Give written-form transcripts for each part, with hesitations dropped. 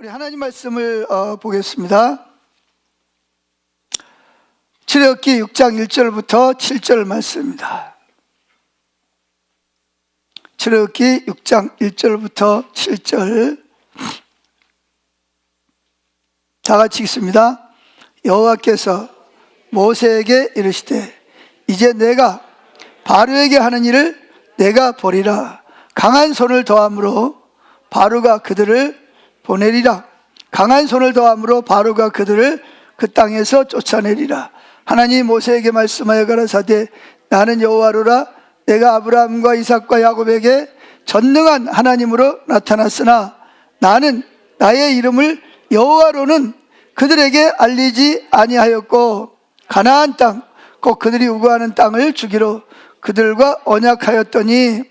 우리 하나님 말씀을 보겠습니다. 출애굽기 6장 1절부터 7절 말씀입니다. 출애굽기 6장 1절부터 7절 다 같이 읽습니다. 여호와께서 모세에게 이르시되 이제 내가 바로에게 하는 일을 내가 보리라. 강한 손을 더함으로 바로가 그들을 보내리라. 강한 손을 더함으로 바로가 그들을 그 땅에서 쫓아내리라. 하나님이 모세에게 말씀하여 가라사대 나는 여호와로라. 내가 아브라함과 이삭과 야곱에게 전능한 하나님으로 나타났으나 나는 나의 이름을 여호와로는 그들에게 알리지 아니하였고 가나안 땅 곧 그들이 우거하는 땅을 주기로 그들과 언약하였더니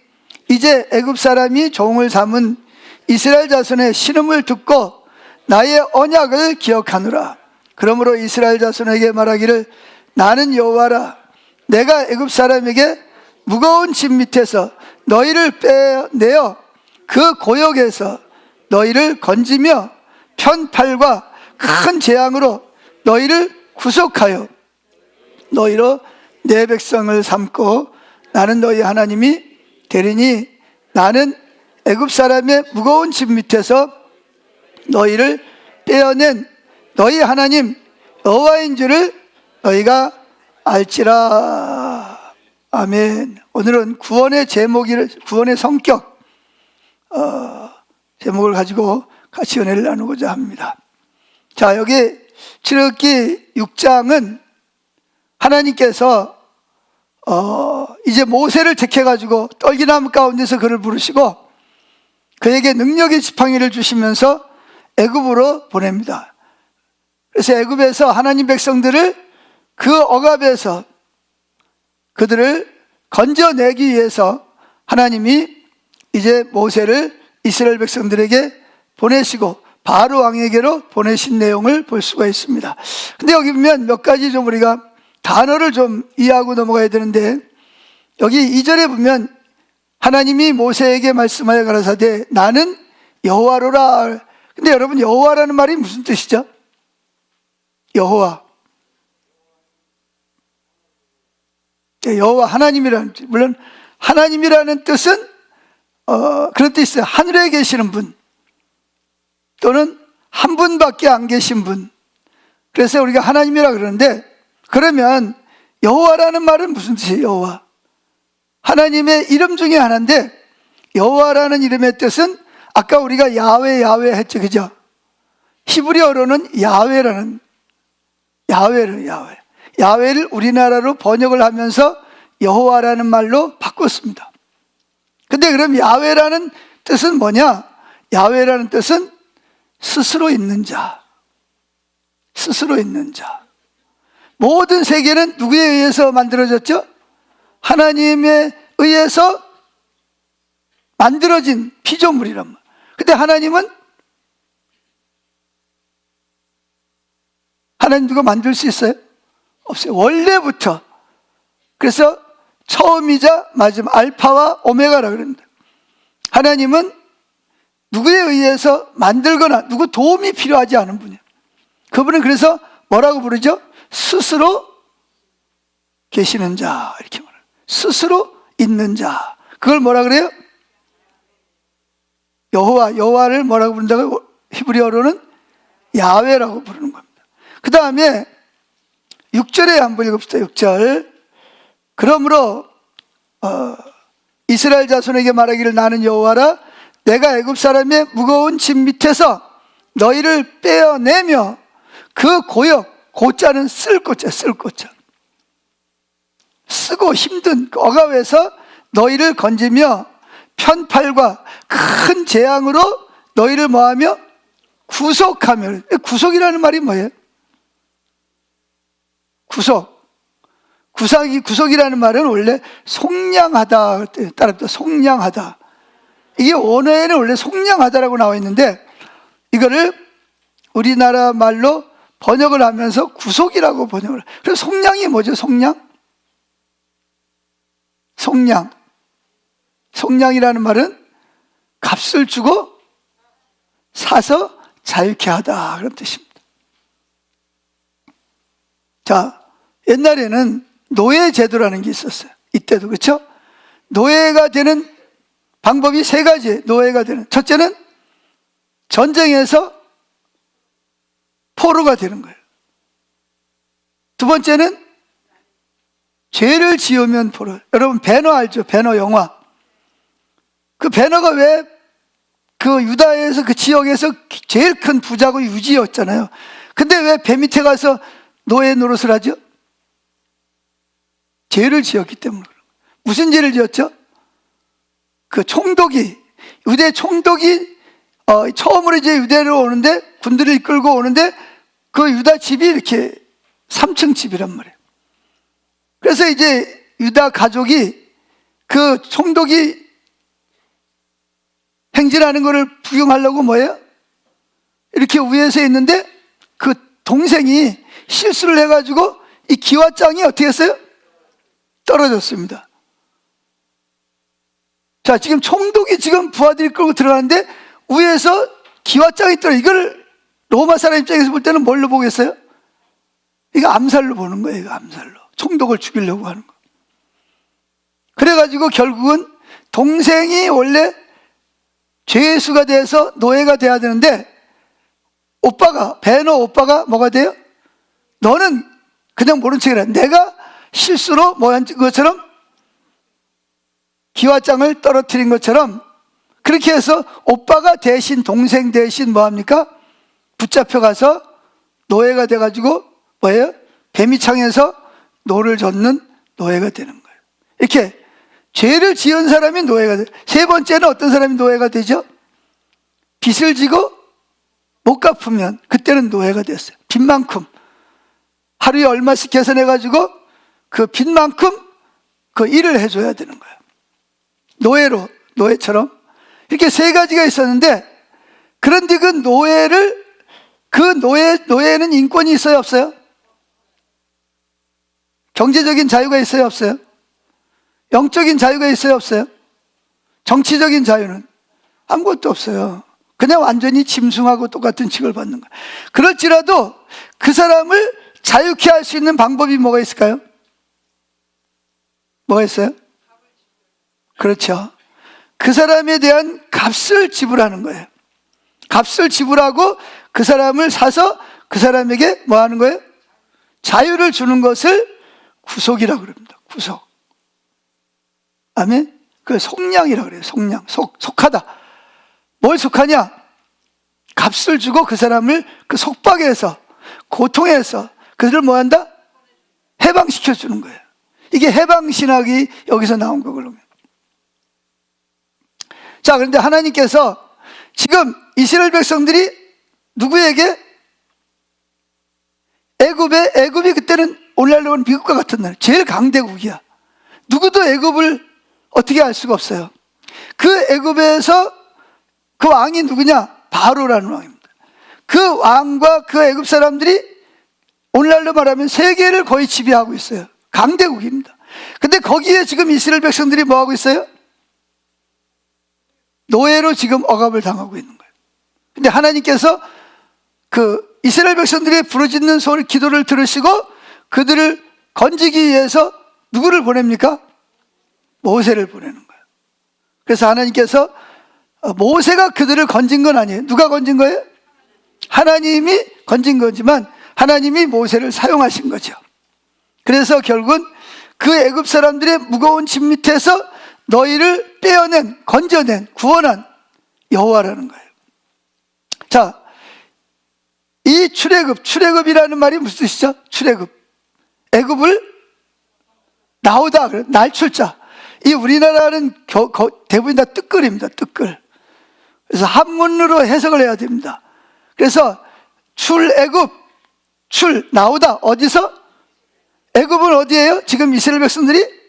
이제 애굽 사람이 종을 삼은 이스라엘 자손의 신음을 듣고 나의 언약을 기억하노라. 그러므로 이스라엘 자손에게 말하기를 나는 여호와라. 내가 애굽 사람에게 무거운 짐 밑에서 너희를 빼내어 그 고역에서 너희를 건지며 편팔과 큰 재앙으로 너희를 구속하여 너희로 내 백성을 삼고 나는 너희 하나님이 되리니 나는 애굽 사람의 무거운 짐 밑에서 너희를 떼어낸 너희 하나님 여호와인 줄을 너희가 알지라. 아멘. 오늘은 구원의 구원의 성격 제목을 가지고 같이 은혜를 나누고자 합니다. 자, 여기 출애굽기 6장은 하나님께서 이제 모세를 택해가지고 떨기나무 가운데서 그를 부르시고 그에게 능력의 지팡이를 주시면서 애굽으로 보냅니다. 그래서 애굽에서 하나님 백성들을 그 억압에서 그들을 건져내기 위해서 하나님이 이제 모세를 이스라엘 백성들에게 보내시고 바로 왕에게로 보내신 내용을 볼 수가 있습니다. 근데 여기 보면 몇 가지 좀 우리가 단어를 좀 이해하고 넘어가야 되는데 여기 2절에 보면 하나님이 모세에게 말씀하여 가라사대 나는 여호와로라. 근데 여러분 여호와라는 말이 무슨 뜻이죠? 여호와, 여호와 하나님이라는 뜻. 물론 하나님이라는 뜻은 그런 뜻이 있어요. 하늘에 계시는 분 또는 한 분밖에 안 계신 분. 그래서 우리가 하나님이라 그러는데 그러면 여호와라는 말은 무슨 뜻이에요? 여호와 하나님의 이름 중에 하나인데 여호와라는 이름의 뜻은 아까 우리가 야훼 했죠, 그죠? 히브리어로는 야훼를 우리나라로 번역을 하면서 여호와라는 말로 바꿨습니다. 근데 그럼 야훼라는 뜻은 뭐냐? 야훼라는 뜻은 스스로 있는 자, 스스로 있는 자. 모든 세계는 누구에 의해서 만들어졌죠? 하나님에 의해서 만들어진 피조물이란 말. 근데 하나님 누가 만들 수 있어요? 없어요. 원래부터. 그래서 처음이자 마지막 알파와 오메가라 그럽니다. 하나님은 누구에 의해서 만들거나 누구 도움이 필요하지 않은 분이에요. 그분은 그래서 뭐라고 부르죠? 스스로 계시는 자, 이렇게 말해요. 스스로 있는 자. 그걸 뭐라 그래요? 여호와를 뭐라고 부른다고요? 히브리어로는 야훼라고 부르는 겁니다. 그 다음에 6절에 한번 읽읍시다. 6절. 그러므로 이스라엘 자손에게 말하기를 나는 여호와라. 내가 애굽 사람의 무거운 짐 밑에서 너희를 빼어내며 그 고역, 고자는 쓸 고자, 쓰고 힘든 그 억압에서 너희를 건지며 편팔과 큰 재앙으로 너희를 뭐하며 구속하며. 구속이라는 말이 뭐예요? 구속이라는 말은 원래 속량하다 따릅니다. 속량하다. 이게 원어에는 원래 속량하다라고 나와 있는데 이거를 우리나라 말로 번역을 하면서 구속이라고 번역을 해요. 그래서 속량이 뭐죠? 속량이라는 말은 값을 주고 사서 자유케 하다, 그런 뜻입니다. 자, 옛날에는 노예 제도라는 게 있었어요. 이때도. 그렇죠? 노예가 되는 방법이 세 가지. 노예가 되는, 첫째는 전쟁에서 포로가 되는 거예요. 두 번째는 죄를 지으면 포로. 여러분 배너 알죠? 배너 영화. 그 배너가 왜 그 유다에서 그 지역에서 제일 큰 부자고 유지였잖아요. 근데 왜 배 밑에 가서 노예 노릇을 하죠? 죄를 지었기 때문에. 무슨 죄를 지었죠? 그 총독이, 유대 총독이 처음으로 이제 유대로 오는데, 군대를 이끌고 오는데 그 유다 집이 이렇게 3층 집이란 말이에요. 그래서 이제 유다 가족이 그 총독이 행진하는 것을 구경하려고 뭐예요? 이렇게 위에서 있는데 그 동생이 실수를 해가지고 이 기와장이 어떻게 했어요? 떨어졌습니다. 자, 지금 총독이 지금 부하들이 끌고 들어가는데 위에서 기와장이 떨어져. 이걸 로마 사람 입장에서 볼 때는 뭘로 보겠어요? 이거 암살로 보는 거예요. 이거 암살로. 총독을 죽이려고 하는 거. 그래가지고 결국은 동생이 원래 죄수가 돼서 노예가 돼야 되는데 오빠가, 배너 오빠가 뭐가 돼요? 너는 그냥 모른 척이라. 내가 실수로 뭐한 것처럼 기와장을 떨어뜨린 것처럼 그렇게 해서 오빠가 대신, 동생 대신 뭐합니까? 붙잡혀가서 노예가 돼가지고 뭐예요? 배미창에서 노를 젓는 노예가 되는 거예요. 이렇게 죄를 지은 사람이 노예가 돼요. 세 번째는 어떤 사람이 노예가 되죠? 빚을 지고 못 갚으면 그때는 노예가 됐어요. 빚만큼 하루에 얼마씩 계산해가지고 그 빚만큼 그 일을 해줘야 되는 거예요. 노예로, 노예처럼 이렇게 세 가지가 있었는데, 그런데 그 노예를, 노예는 인권이 있어요, 없어요? 경제적인 자유가 있어요, 없어요? 영적인 자유가 있어요, 없어요? 정치적인 자유는 아무것도 없어요. 그냥 완전히 짐승하고 똑같은 칙을 받는 거예요. 그럴지라도 그 사람을 자유케 할 수 있는 방법이 뭐가 있을까요? 뭐가 있어요? 그렇죠. 그 사람에 대한 값을 지불하는 거예요. 값을 지불하고 그 사람을 사서 그 사람에게 뭐 하는 거예요? 자유를 주는 것을 구속이라고 그럽니다. 구속. 아멘? 그 속량이라고 그래요. 속량. 속하다. 뭘 속하냐? 값을 주고 그 사람을 그 속박에서, 고통에서 그들을 뭐 한다? 해방시켜 주는 거예요. 이게 해방신학이 여기서 나온 거거든요. 자, 그런데 하나님께서 지금 이스라엘 백성들이 누구에게? 애굽이 그때는 오늘날로 보면 미국과 같은 나라, 제일 강대국이야. 누구도 애굽을 어떻게 알 수가 없어요. 그 애굽에서 그 왕이 누구냐? 바로라는 왕입니다. 그 왕과 그 애굽 사람들이 오늘날로 말하면 세계를 거의 지배하고 있어요. 강대국입니다. 근데 거기에 지금 이스라엘 백성들이 뭐 하고 있어요? 노예로 지금 억압을 당하고 있는 거예요. 근데 하나님께서 그 이스라엘 백성들이 부르짖는 소리, 기도를 들으시고 그들을 건지기 위해서 누구를 보냅니까? 모세를 보내는 거예요. 그래서 하나님께서 모세가 그들을 건진 건 아니에요. 누가 건진 거예요? 하나님이 건진 거지만 하나님이 모세를 사용하신 거죠. 그래서 결국은 그 애굽 사람들의 무거운 짐 밑에서 너희를 빼어낸, 건져낸, 구원한 여호와라는 거예요. 자, 이 출애굽이라는 말이 무슨 뜻이죠? 출애굽. 애굽을 나오다, 날출자. 이 우리나라는 대부분 다 뜨끌입니다. 뜨끌. 그래서 한문으로 해석을 해야 됩니다. 그래서 출애굽, 나오다. 어디서? 애굽은 어디예요? 지금 이스라엘 백성들이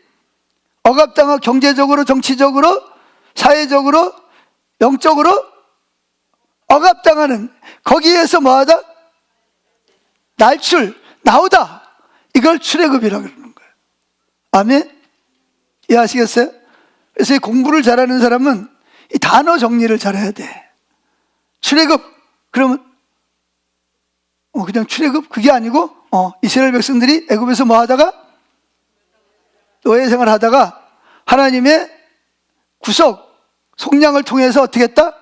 억압당하고 경제적으로, 정치적으로, 사회적으로, 영적으로 억압당하는, 거기에서 뭐하다? 날출, 나오다. 이걸 출애굽이라고 그러는 거예요. 아멘? 이해하시겠어요? 그래서 이 공부를 잘하는 사람은 이 단어 정리를 잘해야 돼. 출애굽, 그러면 그냥 출애굽 그게 아니고 이스라엘 백성들이 애굽에서 뭐 하다가 노예 생활 하다가 하나님의 구속 속량을 통해서 어떻게 했다?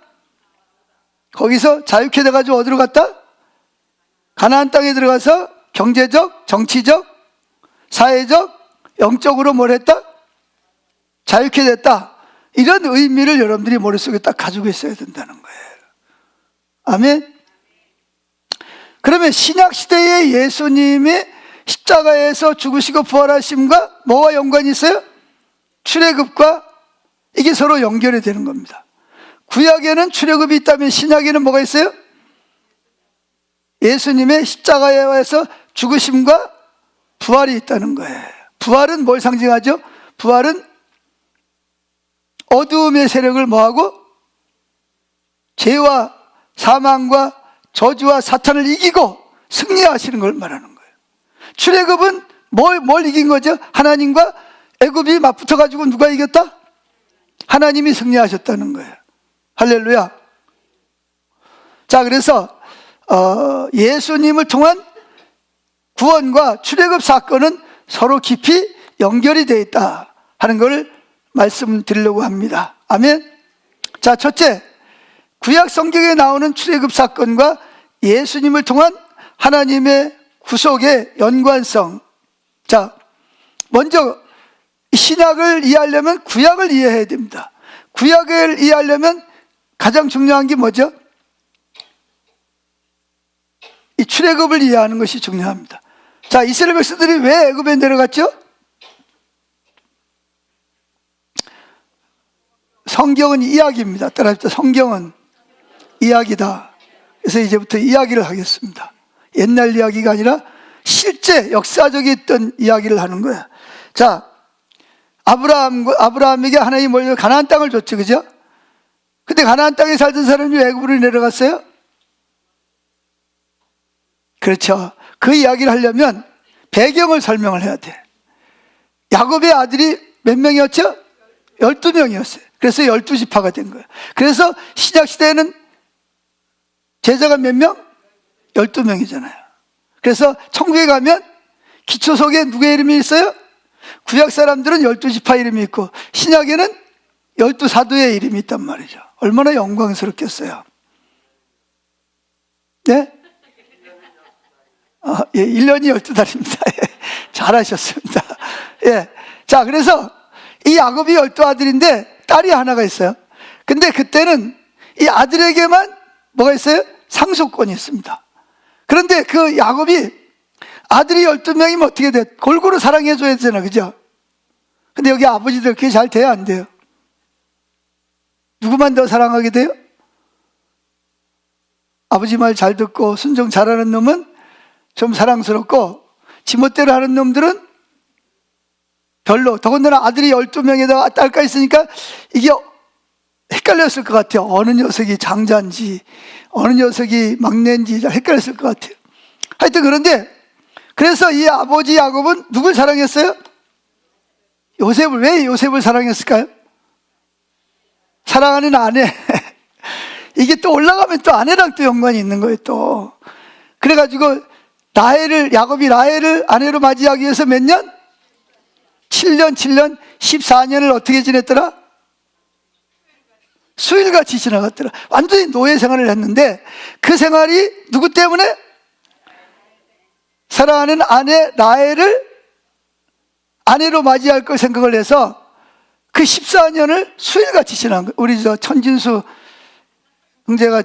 거기서 자유케 돼가지고 어디로 갔다? 가나안 땅에 들어가서 경제적, 정치적, 사회적, 영적으로 뭘 했다? 자유케 됐다. 이런 의미를 여러분들이 머릿속에 딱 가지고 있어야 된다는 거예요. 아멘. 그러면 신약시대의 예수님이 십자가에서 죽으시고 부활하심과 뭐와 연관이 있어요? 출애굽과 이게 서로 연결이 되는 겁니다. 구약에는 출애굽이 있다면 신약에는 뭐가 있어요? 예수님의 십자가에서 죽으심과 부활이 있다는 거예요. 부활은 뭘 상징하죠? 부활은 어두움의 세력을 뭐하고? 죄와 사망과 저주와 사탄을 이기고 승리하시는 걸 말하는 거예요. 출애굽은 뭘 이긴 거죠? 하나님과 애굽이 맞붙어 가지고 누가 이겼다? 하나님이 승리하셨다는 거예요. 할렐루야. 자, 그래서 예수님을 통한 구원과 출애굽 사건은 서로 깊이 연결이 되어 있다 하는 걸 말씀드리려고 합니다. 아멘. 자, 첫째, 구약 성경에 나오는 출애굽 사건과 예수님을 통한 하나님의 구속의 연관성. 자, 먼저 신약을 이해하려면 구약을 이해해야 됩니다. 구약을 이해하려면 가장 중요한 게 뭐죠? 이 출애굽을 이해하는 것이 중요합니다. 자, 이스라엘 백성들이 왜 애굽에 내려갔죠? 성경은 이야기입니다. 따라합시다. 성경은 이야기다. 그래서 이제부터 이야기를 하겠습니다. 옛날 이야기가 아니라 실제 역사적이 있던 이야기를 하는 거야. 자, 아브라함에게 하나님이 뭘 가나안 땅을 줬죠, 그죠? 근데 가나안 땅에 살던 사람이 왜 애굽으로 내려갔어요? 그렇죠. 그 이야기를 하려면 배경을 설명을 해야 돼. 야곱의 아들이 몇 명이었죠? 12명이었어요. 그래서 12지파가 된 거예요. 그래서 신약시대에는 제자가 몇 명? 12명이잖아요. 그래서 천국에 가면 기초석에 누구의 이름이 있어요? 구약 사람들은 12지파 이름이 있고 신약에는 12사도의 이름이 있단 말이죠. 얼마나 영광스럽겠어요. 네? 예, 1년이 12달입니다. 예, 잘하셨습니다. 예. 자, 그래서 이 야곱이 12아들인데 딸이 하나가 있어요. 근데 그때는 이 아들에게만 뭐가 있어요? 상속권이 있습니다. 그런데 그 야곱이 아들이 12명이면 어떻게 돼? 골고루 사랑해줘야 되잖아, 그죠? 근데 여기 아버지들 그게 잘 돼요, 안 돼요? 누구만 더 사랑하게 돼요? 아버지 말 잘 듣고 순종 잘하는 놈은 좀 사랑스럽고 지멋대로 하는 놈들은 별로. 더군다나 아들이 12명에다가 딸까지 있으니까 이게 헷갈렸을 것 같아요. 어느 녀석이 장자인지 어느 녀석이 막내인지 잘 헷갈렸을 것 같아요. 하여튼 그런데 그래서 이 아버지 야곱은 누굴 사랑했어요? 요셉을. 왜 요셉을 사랑했을까요? 사랑하는 아내. 이게 또 올라가면 또 아내랑 또 연관이 있는 거예요, 또. 그래가지고 야곱이 라헬을 아내로 맞이하기 위해서 몇 년? 7년, 14년을 어떻게 지냈더라? 수일같이 지나갔더라. 완전히 노예 생활을 했는데 그 생활이 누구 때문에? 사랑하는 아내 라헬을 아내로 맞이할 걸 생각을 해서 그 14년을 수일같이 지난 거예요. 우리 천진수 형제가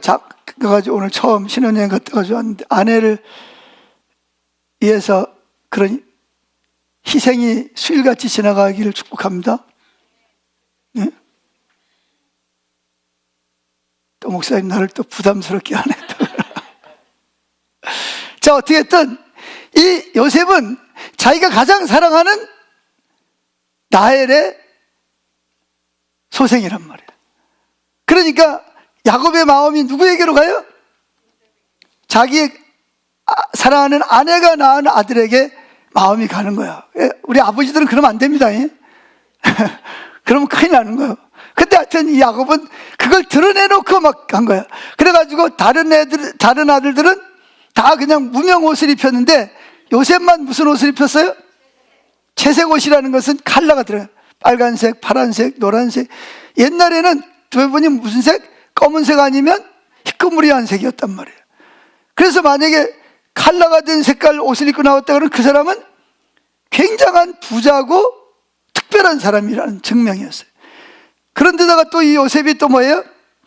가가지고 오늘 처음 신혼여행 갔다 가지고 왔는데 아내를 위해서 그런 희생이 수일같이 지나가기를 축복합니다. 네? 또 목사님 나를 또 부담스럽게 하네. 자, 어떻게든 이 요셉은 자기가 가장 사랑하는 라헬의 소생이란 말이에요. 그러니까 야곱의 마음이 누구에게로 가요? 자기의 사랑하는 아내가 낳은 아들에게 마음이 가는 거야. 우리 아버지들은 그러면 안 됩니다. 그러면 큰일 나는 거예요. 근데 하여튼 이 야곱은 그걸 드러내놓고 막 한 거야. 그래가지고 다른 아들들은 다 그냥 무명 옷을 입혔는데 요셉만 무슨 옷을 입혔어요? 채색 옷이라는 것은 컬러가 들어요. 빨간색, 파란색, 노란색. 옛날에는 대부분이 무슨 색? 검은색 아니면 희끄무리한 색이었단 말이에요. 그래서 만약에 컬러가 된 색깔 옷을 입고 나왔다 그러면 그 사람은 굉장한 부자고 특별한 사람이라는 증명이었어요. 그런데다가 또 이 요셉이 또 뭐예요?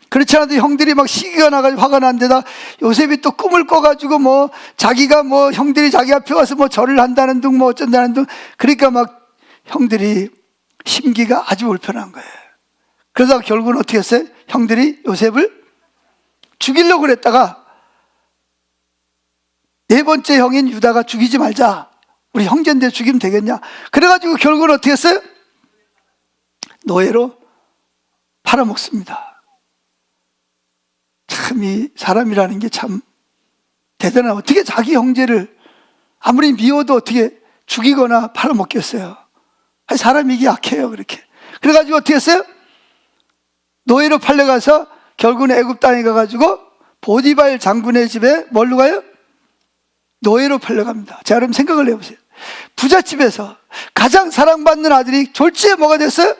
그렇지 않아도 형들이 막 시기가 나가지고 화가 난 데다 요셉이 또 꿈을 꿔가지고 뭐 자기가 뭐 형들이 자기 앞에 와서 뭐 절을 한다는 둥 뭐 어쩐다는 둥, 그러니까 막 형들이 심기가 아주 불편한 거예요. 그러다가 결국은 어떻게 했어요? 형들이 요셉을 죽이려고 그랬다가 네 번째 형인 유다가 죽이지 말자, 우리 형제인데 죽이면 되겠냐, 그래가지고 결국은 어떻게 했어요? 노예로 팔아먹습니다. 참 이 사람이라는 게 참 대단하다. 어떻게 자기 형제를 아무리 미워도 어떻게 죽이거나 팔아먹겠어요? 사람이 이게 약해요. 그렇게 그래가지고 어떻게 했어요? 노예로 팔려가서 결국은 애굽 땅에 가가지고 보디발 장군의 집에 뭘로 가요? 노예로 팔려갑니다. 자, 여러분 생각을 해보세요. 부잣집에서 가장 사랑받는 아들이 졸지에 뭐가 됐어요?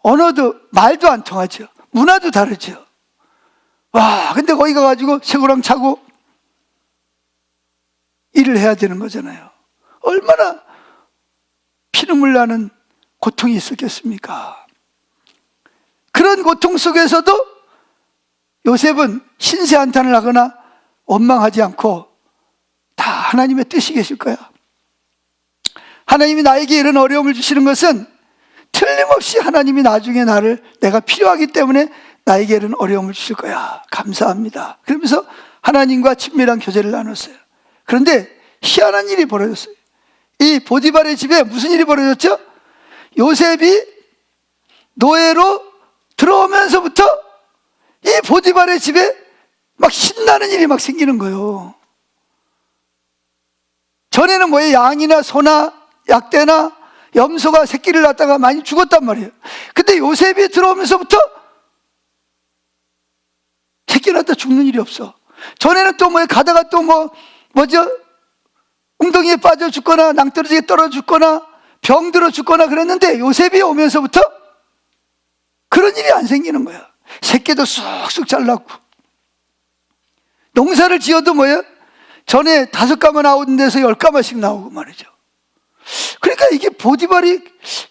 언어도 말도 안 통하죠. 문화도 다르죠. 와, 근데 거기 가가지고 새고랑 차고 일을 해야 되는 거잖아요. 얼마나 피눈물 나는 고통이 있었겠습니까? 그런 고통 속에서도 요셉은 신세한탄을 하거나 원망하지 않고 다 하나님의 뜻이 계실 거야. 하나님이 나에게 이런 어려움을 주시는 것은 틀림없이 하나님이 나중에 내가 필요하기 때문에 나에게 이런 어려움을 주실 거야. 감사합니다. 그러면서 하나님과 친밀한 교제를 나눴어요. 그런데 희한한 일이 벌어졌어요. 이 보디발의 집에 무슨 일이 벌어졌죠? 요셉이 노예로 들어오면서부터 이 보디발의 집에 막 신나는 일이 막 생기는 거예요. 전에는 뭐예요? 양이나 소나 약대나 염소가 새끼를 낳다가 많이 죽었단 말이에요. 근데 요셉이 들어오면서부터 새끼 낳다 죽는 일이 없어. 전에는 또 뭐예요? 가다가 또 뭐죠? 웅덩이에 빠져 죽거나 낭떠러지에 떨어져 죽거나 병들어 죽거나 그랬는데 요셉이 오면서부터 그런 일이 안 생기는 거야. 새끼도 쑥쑥 잘 낳고, 농사를 지어도 뭐예요? 전에 5가마 나오던 데서 10가마씩 나오고 말이죠. 그러니까 이게 보디발이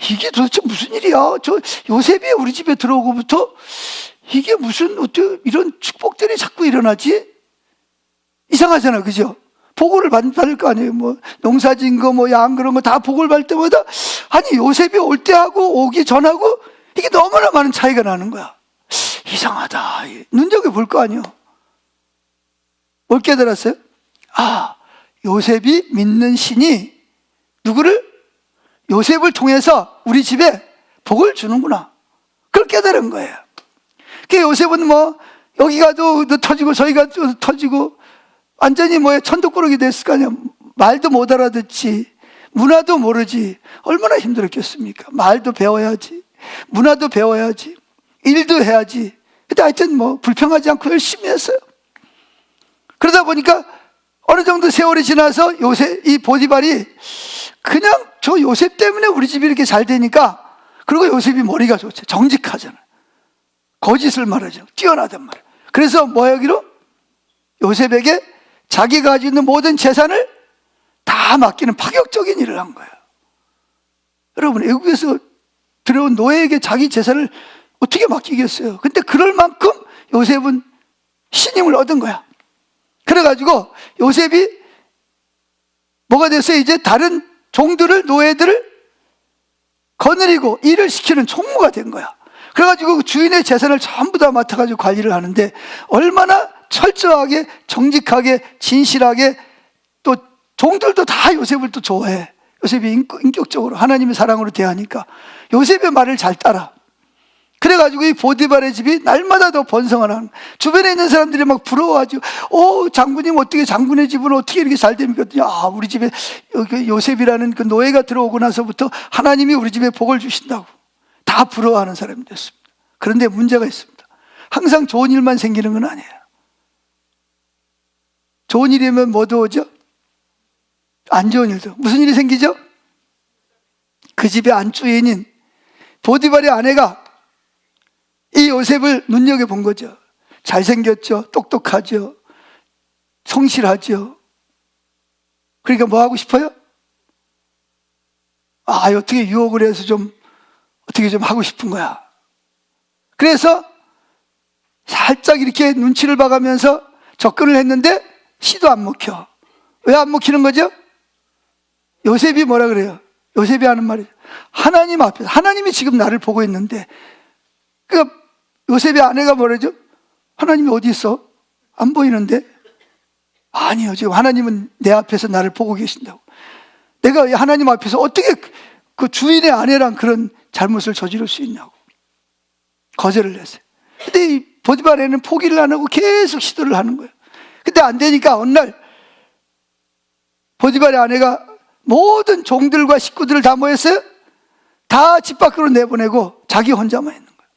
이게 도대체 무슨 일이야? 저 요셉이 우리 집에 들어오고부터 이게 무슨 어떻게 이런 축복들이 자꾸 일어나지? 이상하잖아, 그죠? 보고를 받을 거 아니에요. 뭐 농사 지은 거, 뭐 양 그런 거 다 보고를 받을 때마다 아니 요셉이 올 때하고 오기 전하고 이게 너무나 많은 차이가 나는 거야. 이상하다. 눈여겨 볼 거 아니에요. 뭘 깨달았어요? 아, 요셉이 믿는 신이 누구를? 요셉을 통해서 우리 집에 복을 주는구나. 그걸 깨달은 거예요. 그 요셉은 뭐 여기 가도 터지고 저기 가도 터지고 완전히 천도꾸러기 됐을 거 아니야. 말도 못 알아듣지, 문화도 모르지. 얼마나 힘들었겠습니까? 말도 배워야지, 문화도 배워야지, 일도 해야지. 근데 하여튼 불평하지 않고 열심히 했어요. 그러다 보니까 어느 정도 세월이 지나서 이 보디발이 그냥 저 요셉 때문에 우리 집이 이렇게 잘 되니까, 그리고 요셉이 머리가 좋죠. 정직하잖아요. 거짓을 말하죠. 뛰어나단 말이에요. 그래서 뭐하기로? 요셉에게 자기가 가지고 있는 모든 재산을 다 맡기는 파격적인 일을 한 거예요. 여러분, 외국에서 들어온 노예에게 자기 재산을 어떻게 맡기겠어요? 근데 그럴 만큼 요셉은 신임을 얻은 거야. 그래가지고 요셉이 뭐가 됐어요? 이제 다른 종들을, 노예들을 거느리고 일을 시키는 총무가 된 거야. 그래가지고 주인의 재산을 전부 다 맡아가지고 관리를 하는데 얼마나 철저하게, 정직하게, 진실하게, 또 종들도 다 요셉을 또 좋아해. 요셉이 인격적으로 하나님의 사랑으로 대하니까 요셉의 말을 잘 따라. 그래가지고 이 보디발의 집이 날마다 더 번성을 하는, 주변에 있는 사람들이 막 부러워하죠. 장군님 어떻게, 장군의 집은 어떻게 이렇게 잘 됩니까? 야, 우리 집에 요셉이라는 그 노예가 들어오고 나서부터 하나님이 우리 집에 복을 주신다고 다 부러워하는 사람이 됐습니다. 그런데 문제가 있습니다. 항상 좋은 일만 생기는 건 아니에요. 좋은 일이면 뭐도 오죠? 안 좋은 일도. 무슨 일이 생기죠? 그 집의 안주인인 보디발의 아내가 이 요셉을 눈여겨본 거죠. 잘생겼죠, 똑똑하죠, 성실하죠. 그러니까 뭐 하고 싶어요? 어떻게 유혹을 해서 어떻게 좀 하고 싶은 거야. 그래서 살짝 이렇게 눈치를 봐가면서 접근을 했는데 시도 안 먹혀. 왜 안 먹히는 거죠? 요셉이 뭐라 그래요? 요셉이 하는 말이죠. 하나님 앞에서, 하나님이 지금 나를 보고 있는데, 그러니까 요셉의 아내가 뭐라죠? 하나님이 어디 있어? 안 보이는데? 아니요, 지금 하나님은 내 앞에서 나를 보고 계신다고. 내가 하나님 앞에서 어떻게 그 주인의 아내랑 그런 잘못을 저지를 수 있냐고 거절을 했어요. 근데 이 보디발 아내는 포기를 안 하고 계속 시도를 하는 거예요. 근데 안 되니까 어느 날 보디발의 아내가 모든 종들과 식구들을 다 모였어요. 다 집 밖으로 내보내고 자기 혼자만 있는 거예요.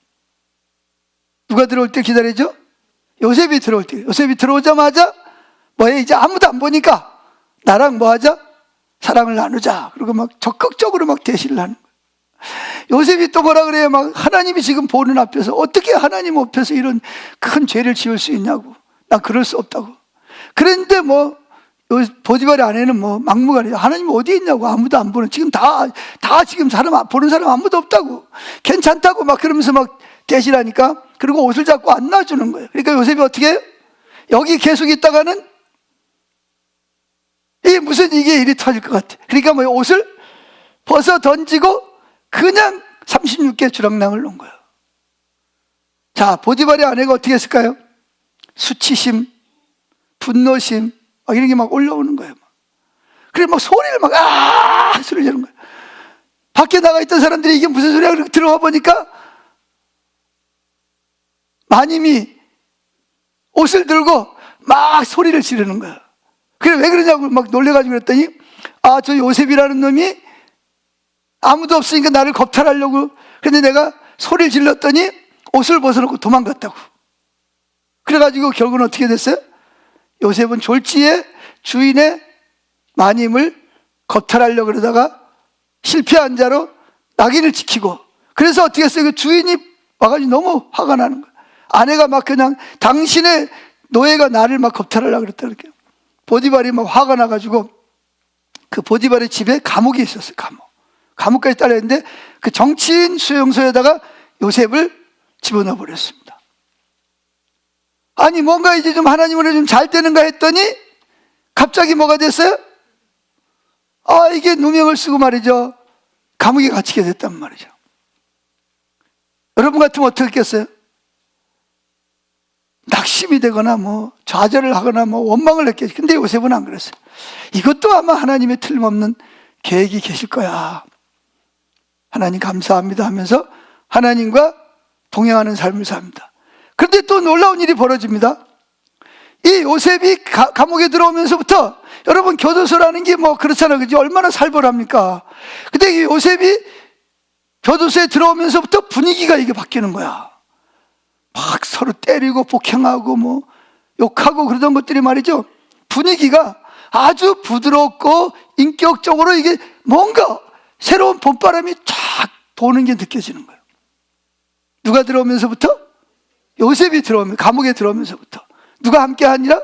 누가 들어올 때 기다리죠? 요셉이 들어올 때. 요셉이 들어오자마자 뭐해, 이제 아무도 안 보니까 나랑 뭐 하자? 사랑을 나누자. 그리고 막 적극적으로 막 대시를 하는 거예요. 요셉이 또 뭐라 그래요? 막 하나님이 지금 보는 앞에서 어떻게 하나님 앞에서 이런 큰 죄를 지을 수 있냐고. 난 그럴 수 없다고. 그런데 뭐 보디발의 아내는 뭐 막무가내죠. 하나님 어디 있냐고. 아무도 안 보는. 지금 다 지금 보는 사람 아무도 없다고. 괜찮다고 막 그러면서 막 대시를 하니까, 그리고 옷을 잡고 안 놔주는 거예요. 그러니까 요셉이 어떻게 해요? 여기 계속 있다가는 이게 일이 터질 것 같아. 그러니까 뭐 옷을 벗어 던지고 그냥 36개 주랑랑을 놓은 거예요. 자, 보디발의 아내가 어떻게 했을까요? 수치심, 분노심, 이런 게 막 올라오는 거예요. 그래 막 소리를 소리를 지르는 거예요. 밖에 나가 있던 사람들이 이게 무슨 소리야? 들어와 보니까 마님이 옷을 들고 막 소리를 지르는 거야. 그래 왜 그러냐고 막 놀래가지고 그랬더니, 저 요셉이라는 놈이 아무도 없으니까 나를 겁탈하려고, 그런데 내가 소리를 질렀더니 옷을 벗어놓고 도망갔다고. 그래가지고 결국은 어떻게 됐어요? 요셉은 졸지에 주인의 마님을 겁탈하려고 그러다가 실패한 자로 낙인을 찍히고, 그래서 어떻게 했어요? 그 주인이 와가지고 너무 화가 나는 거예요. 아내가 막 그냥 당신의 노예가 나를 막 겁탈하려고 그랬다 그럴게요. 보디발이 막 화가 나가지고 그 보디발의 집에 감옥이 있었어요. 감옥까지 딸렸는데 그 정치인 수용소에다가 요셉을 집어넣어 버렸습니다. 아니 뭔가 이제 좀 하나님으로 좀 잘 되는가 했더니 갑자기 뭐가 됐어요? 이게 누명을 쓰고 말이죠, 감옥에 갇히게 됐단 말이죠. 여러분 같으면 어떻게 했겠어요? 낙심이 되거나 뭐 좌절을 하거나 뭐 원망을 했겠지. 근데 요셉은 안 그랬어요. 이것도 아마 하나님의 틀림없는 계획이 계실 거야. 하나님 감사합니다 하면서 하나님과 동행하는 삶을 삽니다. 그런데 또 놀라운 일이 벌어집니다. 이 요셉이 감옥에 들어오면서부터, 여러분 교도소라는 게 뭐 그렇잖아요, 그죠? 얼마나 살벌합니까? 근데 이 요셉이 교도소에 들어오면서부터 분위기가 이게 바뀌는 거야. 막 서로 때리고 복행하고 뭐 욕하고 그러던 것들이 말이죠, 분위기가 아주 부드럽고 인격적으로 이게 뭔가 새로운 봄바람이 쫙 도는 게 느껴지는 거예요. 누가 들어오면서부터? 요셉이 감옥에 들어오면서부터. 누가 함께하니라?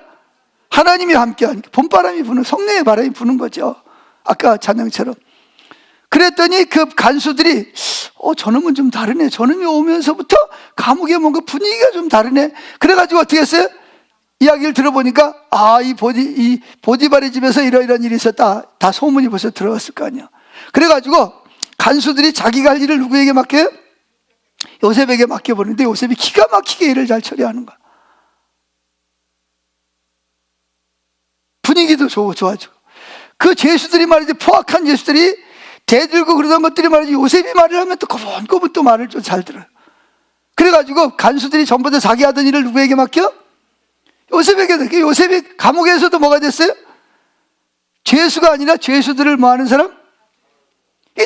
하나님이 함께하니까 봄바람이 부는, 성령의 바람이 부는 거죠. 아까 찬양처럼. 그랬더니 그 간수들이 저놈은 좀 다르네. 저놈이 오면서부터 감옥에 뭔가 분위기가 좀 다르네. 그래가지고 어떻게 했어요? 이야기를 들어보니까 이 보디발의 집에서 이러이러한 일이 있었다. 다 소문이 벌써 들어갔을 거 아니야. 그래가지고 간수들이 자기가 할 일을 누구에게 맡겨요? 요셉에게 맡겨보는데 요셉이 기가 막히게 일을 잘 처리하는 거야. 분위기도 좋아지고. 그 죄수들이 말이지, 포악한 죄수들이 대들고 그러던 것들이 말이지, 요셉이 말을 하면 또 꼬분꼬분 또 말을 좀 잘 들어요. 그래가지고 간수들이 전부 다 자기 하던 일을 누구에게 맡겨? 요셉에게. 요셉이 감옥에서도 뭐가 됐어요? 죄수가 아니라 죄수들을 뭐 하는 사람?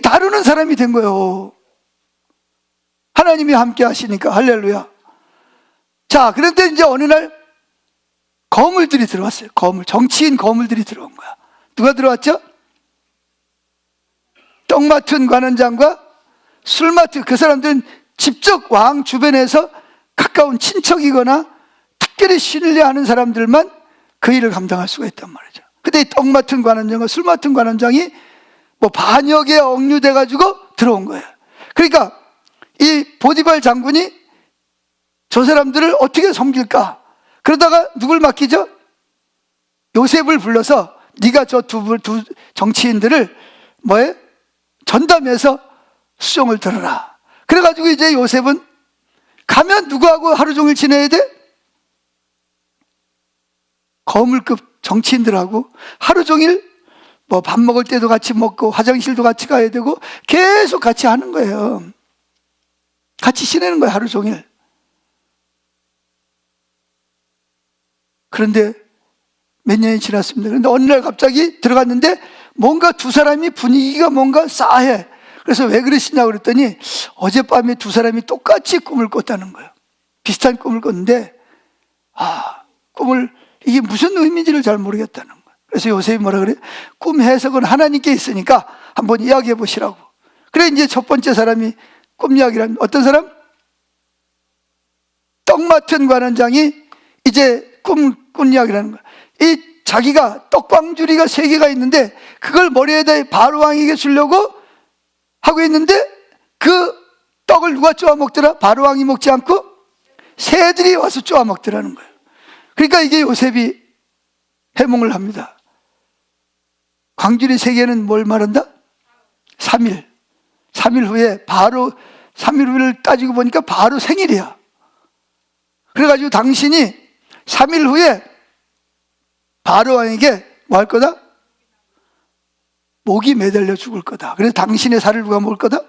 다루는 사람이 된 거예요. 하나님이 함께 하시니까. 할렐루야. 자, 그런데 이제 어느 날 거물들이 들어왔어요. 정치인 거물들이 들어온 거야. 누가 들어왔죠? 떡 맡은 관원장과 술 맡은, 그 사람들은 직접 왕 주변에서 가까운 친척이거나 특별히 신뢰하는 사람들만 그 일을 감당할 수가 있단 말이죠. 근데 이 떡 맡은 관원장과 술 맡은 관원장이 뭐 반역에 억류돼 가지고 들어온 거예요. 그러니까 이 보디발 장군이 저 사람들을 어떻게 섬길까? 그러다가 누굴 맡기죠? 요셉을 불러서 네가 저 두 정치인들을 전담해서 수종을 들어라. 그래가지고 이제 요셉은 가면 누구하고 하루 종일 지내야 돼? 거물급 정치인들하고 하루 종일 뭐 밥 먹을 때도 같이 먹고 화장실도 같이 가야 되고 계속 같이 하는 거예요. 같이 지내는 거예요, 하루 종일. 그런데 몇 년이 지났습니다. 그런데 어느 날 갑자기 들어갔는데 뭔가 두 사람이 분위기가 뭔가 싸해. 그래서 왜 그러시냐고 그랬더니 어젯밤에 두 사람이 똑같이 꿈을 꿨다는 거예요. 비슷한 꿈을 꿨는데 이게 무슨 의미인지를 잘 모르겠다는 거예요. 그래서 요셉이 뭐라 그래? 꿈 해석은 하나님께 있으니까 한번 이야기해 보시라고. 그래 이제 첫 번째 사람이 꿈 이야기를 합니다. 어떤 사람? 떡 맡은 관원장이 이제 꿈 이야기를 하는 거예요. 이 자기가 떡광주리가 3개가 있는데 그걸 머리에다 바로 왕에게 주려고 하고 있는데 그 떡을 누가 쪼아 먹더라? 바로 왕이 먹지 않고 새들이 와서 쪼아 먹더라는 거예요. 그러니까 이게 요셉이 해몽을 합니다. 광주리 3개는 뭘 말한다? 3일 후에 3일 후를 따지고 보니까 바로 생일이야. 그래가지고 당신이 3일 후에 바로 왕에게 뭐 할 거다? 목이 매달려 죽을 거다. 그래서 당신의 살을 누가 먹을 거다?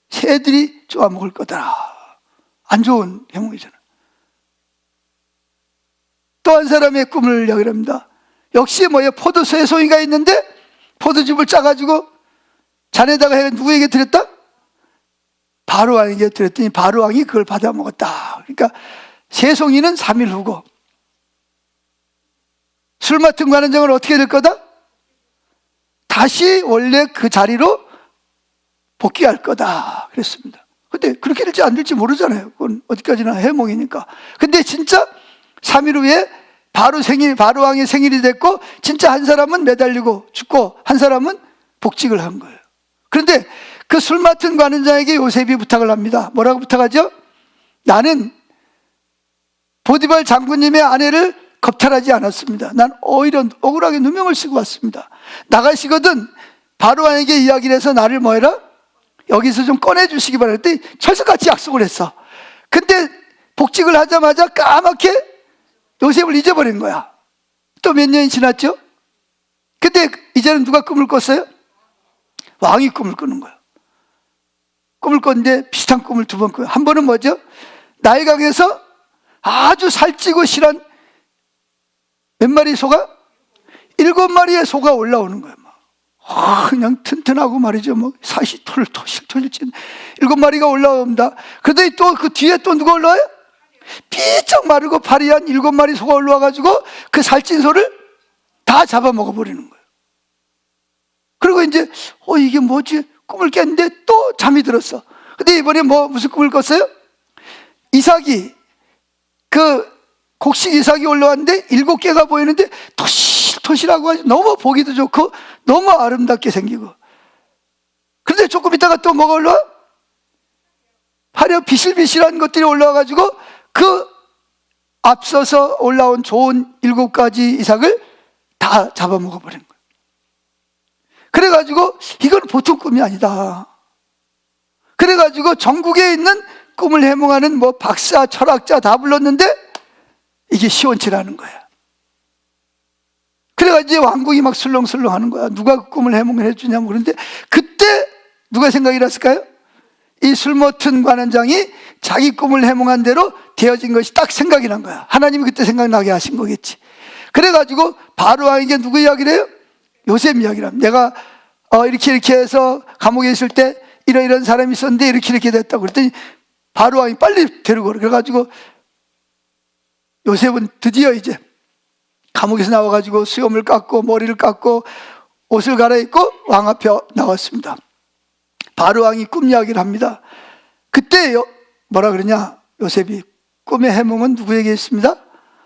새들이 쪼아 먹을 거다. 안 좋은 해몽이잖아. 또 한 사람의 꿈을 이야기를 합니다. 역시 포도수에 송이가 있는데 포도즙을 짜가지고 잔에다가 누구에게 드렸다? 바로 왕에게 드렸더니 바로 왕이 그걸 받아 먹었다. 그러니까 새송이는 3일 후고 술 맡은 관원장은 어떻게 될 거다? 다시 원래 그 자리로 복귀할 거다 그랬습니다. 근데 그렇게 될지 안 될지 모르잖아요. 그건 어디까지나 해몽이니까. 근데 진짜 3일 후에 바로 왕의 생일이 됐고 진짜 한 사람은 매달리고 죽고 한 사람은 복직을 한 거예요. 그런데 그 술 맡은 관원장에게 요셉이 부탁을 합니다. 뭐라고 부탁하죠? 나는 보디발 장군님의 아내를 겁탈하지 않았습니다. 난 오히려 억울하게 누명을 쓰고 왔습니다. 나가시거든 바로 왕에게 이야기를 해서 나를 뭐해라? 여기서 좀 꺼내주시기 바랬더니 철석같이 약속을 했어. 근데 복직을 하자마자 까맣게 요셉을 잊어버린 거야. 또 몇 년이 지났죠? 근데 이제는 누가 꿈을 꿨어요? 왕이 꿈을 꾸는 거야. 꿈을 꿨는데 비슷한 꿈을 2번 꿔요. 한 번은 뭐죠? 나일강에서 아주 살찌고 실한 몇 마리 소가? 7마리의 소가 올라오는 거예요. 그냥 튼튼하고 말이죠. 사시 털실털실 7마리가 올라옵니다. 그러더니 또 그 뒤에 또 누가 올라와요? 삐쩍 마르고 파리한 7마리 소가 올라와가지고 그 살찐 소를 다 잡아먹어버리는 거예요. 그리고 이제 이게 뭐지? 꿈을 깼는데 또 잠이 들었어. 근데 이번에 무슨 꿈을 꿨어요? 이삭이 곡식 이삭이 올라왔는데 7개가 보이는데 토실토실하고 너무 보기도 좋고 너무 아름답게 생기고. 그런데 조금 있다가 또 뭐가 올라와? 화려 비실비실한 것들이 올라와가지고 그 앞서서 올라온 좋은 7가지 이삭을 다 잡아먹어버린 거예요. 그래가지고 이건 보통 꿈이 아니다. 그래가지고 전국에 있는 꿈을 해몽하는 박사, 철학자 다 불렀는데 이게 시원치라는 거야. 그래가지고 이제 왕궁이 막 술렁술렁 하는 거야. 누가 꿈을 해몽을 해주냐고. 그런데 그때 누가 생각이 났을까요? 이 술 맡은 관원장이 자기 꿈을 해몽한 대로 되어진 것이 딱 생각이 난 거야. 하나님이 그때 생각나게 하신 거겠지. 그래가지고 바로 왕에게 누구 이야기를 해요? 요셉 이야기를 합니다. 내가 이렇게 해서 감옥에 있을 때 이런 사람이 있었는데 이렇게 됐다고 그랬더니 바로 왕이 빨리 데리고 오라. 그래가지고 요셉은 드디어 이제 감옥에서 나와가지고 수염을 깎고 머리를 깎고 옷을 갈아입고 왕 앞에 나왔습니다. 바로 왕이 꿈 이야기를 합니다. 그때 뭐라 그러냐? 요셉이 꿈의 해몽은 누구에게 있습니다?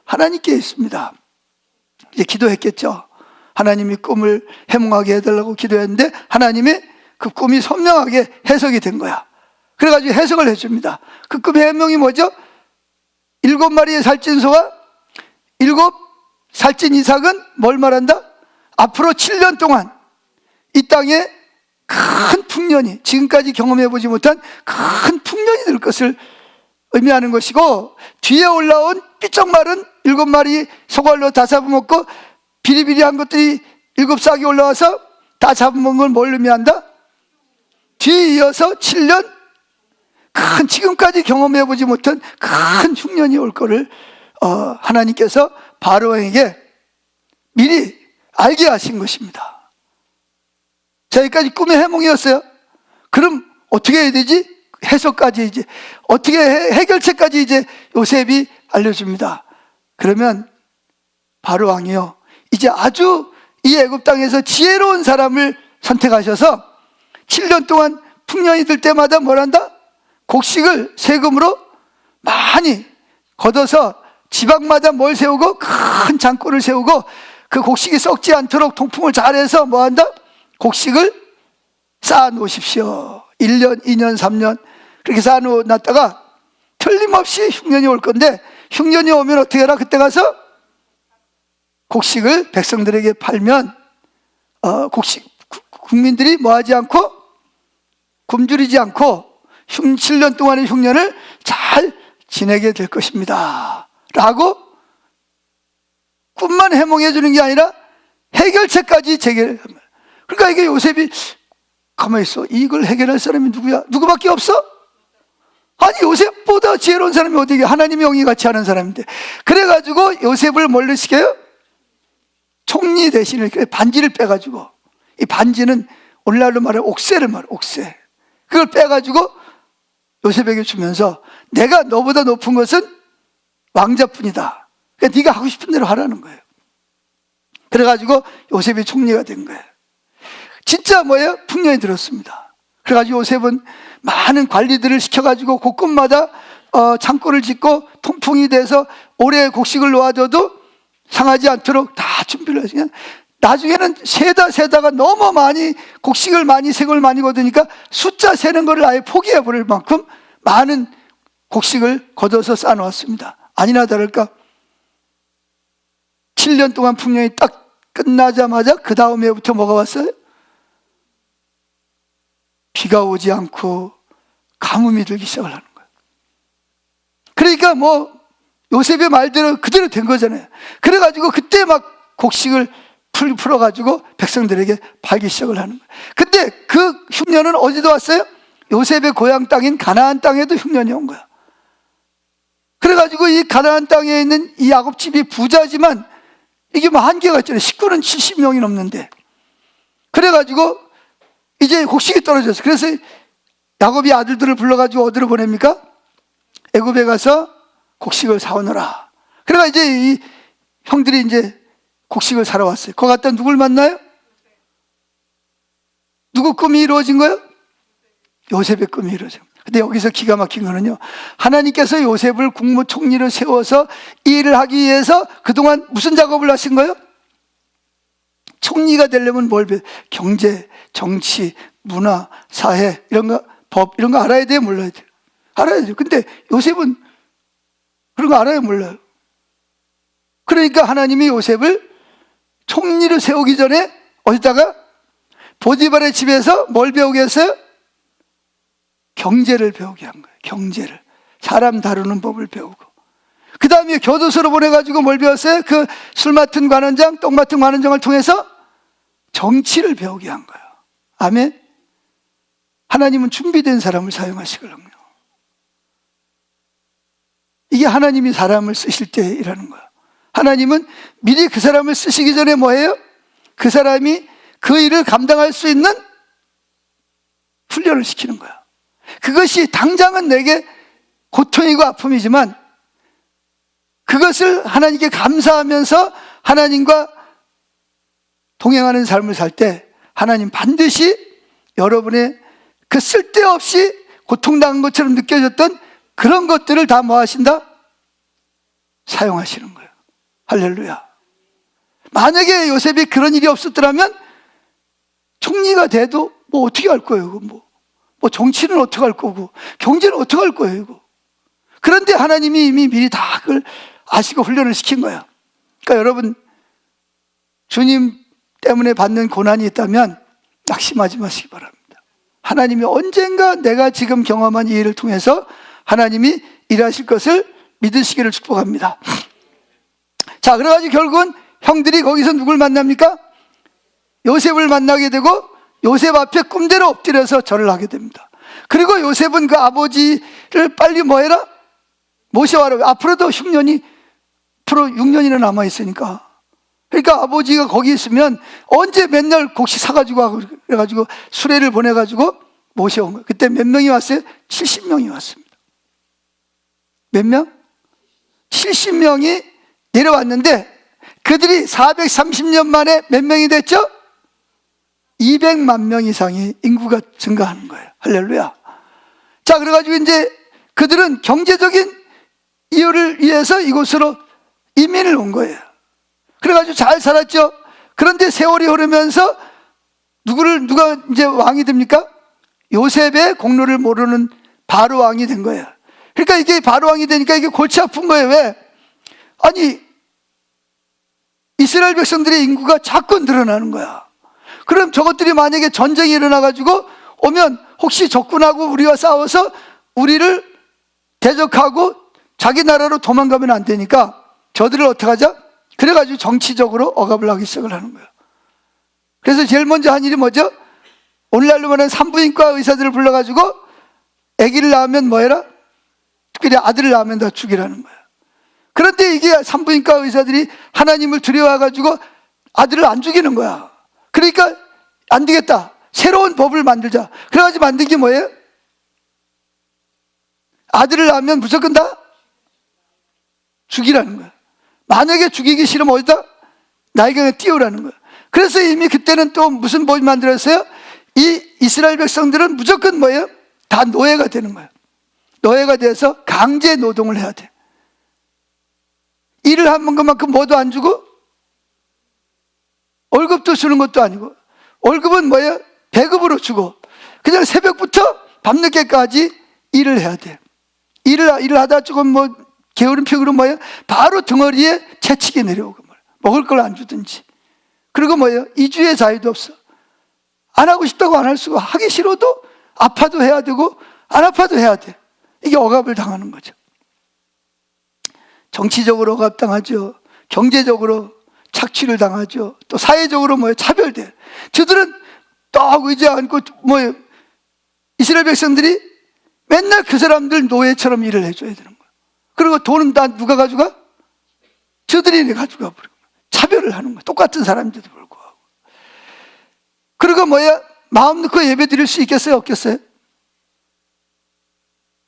하나님께 있습니다. 이제 기도했겠죠. 하나님이 꿈을 해몽하게 해달라고 기도했는데 하나님이 그 꿈이 선명하게 해석이 된 거야. 그래가지고 해석을 해줍니다. 그 꿈의 해몽이 뭐죠? 7마리의 살찐소와 7 살찐 이삭은 뭘 말한다? 앞으로 7년 동안 이 땅에 큰 풍년이, 지금까지 경험해보지 못한 큰 풍년이 될 것을 의미하는 것이고, 뒤에 올라온 삐쩍 마른 7마리 소갈로 다 잡아먹고 비리비리한 것들이 7싹이 올라와서 다 잡아먹은 걸 뭘 의미한다? 뒤에 이어서 7년 큰, 지금까지 경험해보지 못한 큰 흉년이 올 거를 하나님께서 바로왕에게 미리 알게 하신 것입니다. 자, 여기까지 꿈의 해몽이었어요. 그럼 어떻게 해야 되지? 해석까지 이제 어떻게 해결책까지 이제 요셉이 알려줍니다. 그러면 바로왕이요, 이제 아주 이 애굽 땅에서 지혜로운 사람을 선택하셔서 7년 동안 풍년이 들 때마다 뭘 한다? 곡식을 세금으로 많이 걷어서 지방마다 뭘 세우고 큰 창고를 세우고 그 곡식이 썩지 않도록 통풍을 잘해서 뭐 한다? 곡식을 쌓아 놓으십시오. 1년, 2년, 3년 그렇게 쌓아 놨다가 틀림없이 흉년이 올 건데, 흉년이 오면 어떻게 해라? 그때 가서 곡식을 백성들에게 팔면 국민들이 뭐 하지 않고 굶주리지 않고 7년 동안의 흉년을 잘 지내게 될 것입니다 라고 꿈만 해몽해 주는 게 아니라 해결책까지 제기를 합니다. 그러니까 이게 요셉이 가만히 있어, 이걸 해결할 사람이 누구야? 누구밖에 없어? 아니, 요셉보다 지혜로운 사람이 어디게, 하나님의 영이 같이 하는 사람인데. 그래가지고 요셉을 뭘로 시켜요? 총리 대신을, 반지를 빼가지고, 이 반지는 오늘날로 말해 옥새를 말해, 옥새. 그걸 빼가지고 요셉에게 주면서 내가 너보다 높은 것은 왕자뿐이다. 그러니까 네가 하고 싶은 대로 하라는 거예요. 그래가지고 요셉이 총리가 된 거예요. 진짜 뭐예요? 풍년이 들었습니다. 그래가지고 요셉은 많은 관리들을 시켜가지고 곳곳마다 창고를 짓고 통풍이 돼서 오래 곡식을 놓아둬도 상하지 않도록 다 준비를 해서, 나중에는 세다가 너무 많이 곡식을 많이 색을 많이 거두니까 숫자 세는 거를 아예 포기해 버릴 만큼 많은 곡식을 걷어서 쌓아놓았습니다. 아니나 다를까 7년 동안 풍년이 딱 끝나자마자 그 다음 해부터 뭐가 왔어요? 비가 오지 않고 가뭄이 들기 시작을 하는 거예요. 그러니까 뭐 요셉의 말대로 그대로 된 거잖아요. 그래가지고 그때 막 곡식을 풀어가지고 백성들에게 팔기 시작을 하는 거예요. 근데 그 흉년은 어디도 왔어요? 요셉의 고향 땅인 가나안 땅에도 흉년이 온 거야. 그래가지고 이 가나안 땅에 있는 이 야곱집이 부자지만 이게 뭐 한계가 있잖아요. 식구는 70명이 넘는데. 그래가지고 이제 곡식이 떨어졌어요. 그래서 야곱이 아들들을 불러가지고 어디로 보냅니까? 애굽에 가서 곡식을 사오너라. 그래가 이제 이 형들이 이제 곡식을 사러 왔어요. 거기 갔다 누굴 만나요? 누구 꿈이 이루어진 거예요? 요셉의 꿈이 이루어진 거예요. 근데 여기서 기가 막힌 거는요, 하나님께서 요셉을 국무총리로 세워서 이 일을 하기 위해서 그동안 무슨 작업을 하신 거예요? 총리가 되려면 뭘 배워? 경제, 정치, 문화, 사회 이런 거, 법 이런 거 알아야 돼요? 몰라야 돼요? 알아야 돼요. 근데 요셉은 그런 거 알아요? 몰라요? 그러니까 하나님이 요셉을 총리로 세우기 전에 어디다가 보디발의 집에서 뭘 배우게 했어요? 경제를 배우게 한 거예요. 경제를, 사람 다루는 법을 배우고, 그 다음에 교도소로 보내가지고 뭘 배웠어요? 그 술 맡은 관원장, 똥 맡은 관원장을 통해서 정치를 배우게 한 거예요. 아멘. 하나님은 준비된 사람을 사용하시거든요. 이게 하나님이 사람을 쓰실 때 일하는 거예요. 하나님은 미리 그 사람을 쓰시기 전에 뭐예요? 그 사람이 그 일을 감당할 수 있는 훈련을 시키는 거야. 그것이 당장은 내게 고통이고 아픔이지만 그것을 하나님께 감사하면서 하나님과 동행하는 삶을 살 때 하나님 반드시 여러분의 그 쓸데없이 고통당한 것처럼 느껴졌던 그런 것들을 다 뭐 하신다? 사용하시는 거예요. 할렐루야. 만약에 요셉이 그런 일이 없었더라면 총리가 돼도 뭐 어떻게 할 거예요? 뭐 정치는 어떻게 할 거고 경제는 어떻게 할 거예요? 이거. 그런데 하나님이 이미 미리 다 그걸 아시고 훈련을 시킨 거야. 그러니까 여러분, 주님 때문에 받는 고난이 있다면 낙심하지 마시기 바랍니다. 하나님이 언젠가 내가 지금 경험한 이 일을 통해서 하나님이 일하실 것을 믿으시기를 축복합니다. 자, 그래가지고 결국은 형들이 거기서 누굴 만납니까? 요셉을 만나게 되고 요셉 앞에 꿈대로 엎드려서 절을 하게 됩니다. 그리고 요셉은 그 아버지를 빨리 뭐 해라? 모셔와라. 앞으로도 흉년이 앞으로 6년이나 남아있으니까. 그러니까 아버지가 거기 있으면 언제 맨날 곡식 사가지고 하고 그래가지고 수레를 보내가지고 모셔온 거예요. 그때 몇 명이 왔어요? 70명이 왔습니다. 몇 명? 70명이 내려왔는데 그들이 430년 만에 몇 명이 됐죠? 200만 명 이상의 인구가 증가하는 거예요. 할렐루야. 자, 그래가지고 이제 그들은 경제적인 이유를 위해서 이곳으로 이민을 온 거예요. 그래가지고 잘 살았죠. 그런데 세월이 흐르면서 누가 이제 왕이 됩니까? 요셉의 공로를 모르는 바로 왕이 된 거예요. 그러니까 이게 바로 왕이 되니까 이게 골치 아픈 거예요. 왜? 아니, 이스라엘 백성들의 인구가 자꾸 늘어나는 거야. 그럼 저것들이 만약에 전쟁이 일어나가지고 오면 혹시 적군하고 우리와 싸워서 우리를 대적하고 자기 나라로 도망가면 안 되니까 저들을 어떻게 하자? 그래가지고 정치적으로 억압을 하기 시작을 하는 거예요. 그래서 제일 먼저 한 일이 뭐죠? 오늘날로 말하는 산부인과 의사들을 불러가지고 아기를 낳으면 뭐 해라? 특별히 아들을 낳으면 다 죽이라는 거예요. 그런데 이게 산부인과 의사들이 하나님을 두려워해가지고 아들을 안 죽이는 거야. 그러니까 안 되겠다. 새로운 법을 만들자. 그래가지고 만든 게 뭐예요? 아들을 낳으면 무조건 다 죽이라는 거야. 만약에 죽이기 싫으면 어디다? 나에게 띄우라는 거야. 그래서 이미 그때는 또 무슨 법이 만들었어요? 이 이스라엘 백성들은 무조건 뭐예요? 다 노예가 되는 거예요. 노예가 돼서 강제 노동을 해야 돼. 일을 한 것만큼 뭐도 안 주고 월급도 주는 것도 아니고 월급은 뭐예요? 배급으로 주고 그냥 새벽부터 밤늦게까지 일을 해야 돼. 일을 하다 조금 뭐 게으른 픽으로 뭐예요? 바로 등어리에 채찍이 내려오고 먹을 걸 안 주든지. 그리고 뭐예요? 이주의 자유도 없어. 안 하고 싶다고 안 할 수가, 하기 싫어도 아파도 해야 되고 안 아파도 해야 돼. 이게 억압을 당하는 거죠. 정치적으로 억압당하죠. 경제적으로 착취를 당하죠. 또 사회적으로 뭐예요? 차별돼. 저들은 딱 의지 않고 뭐예요? 이스라엘 백성들이 맨날 그 사람들 노예처럼 일을 해줘야 되는 거예요. 그리고 돈은 다 누가 가져가? 저들이 가져가 버리고 차별을 하는 거예요. 똑같은 사람인데도 불구하고. 그리고 뭐야? 마음 놓고 예배 드릴 수 있겠어요? 없겠어요?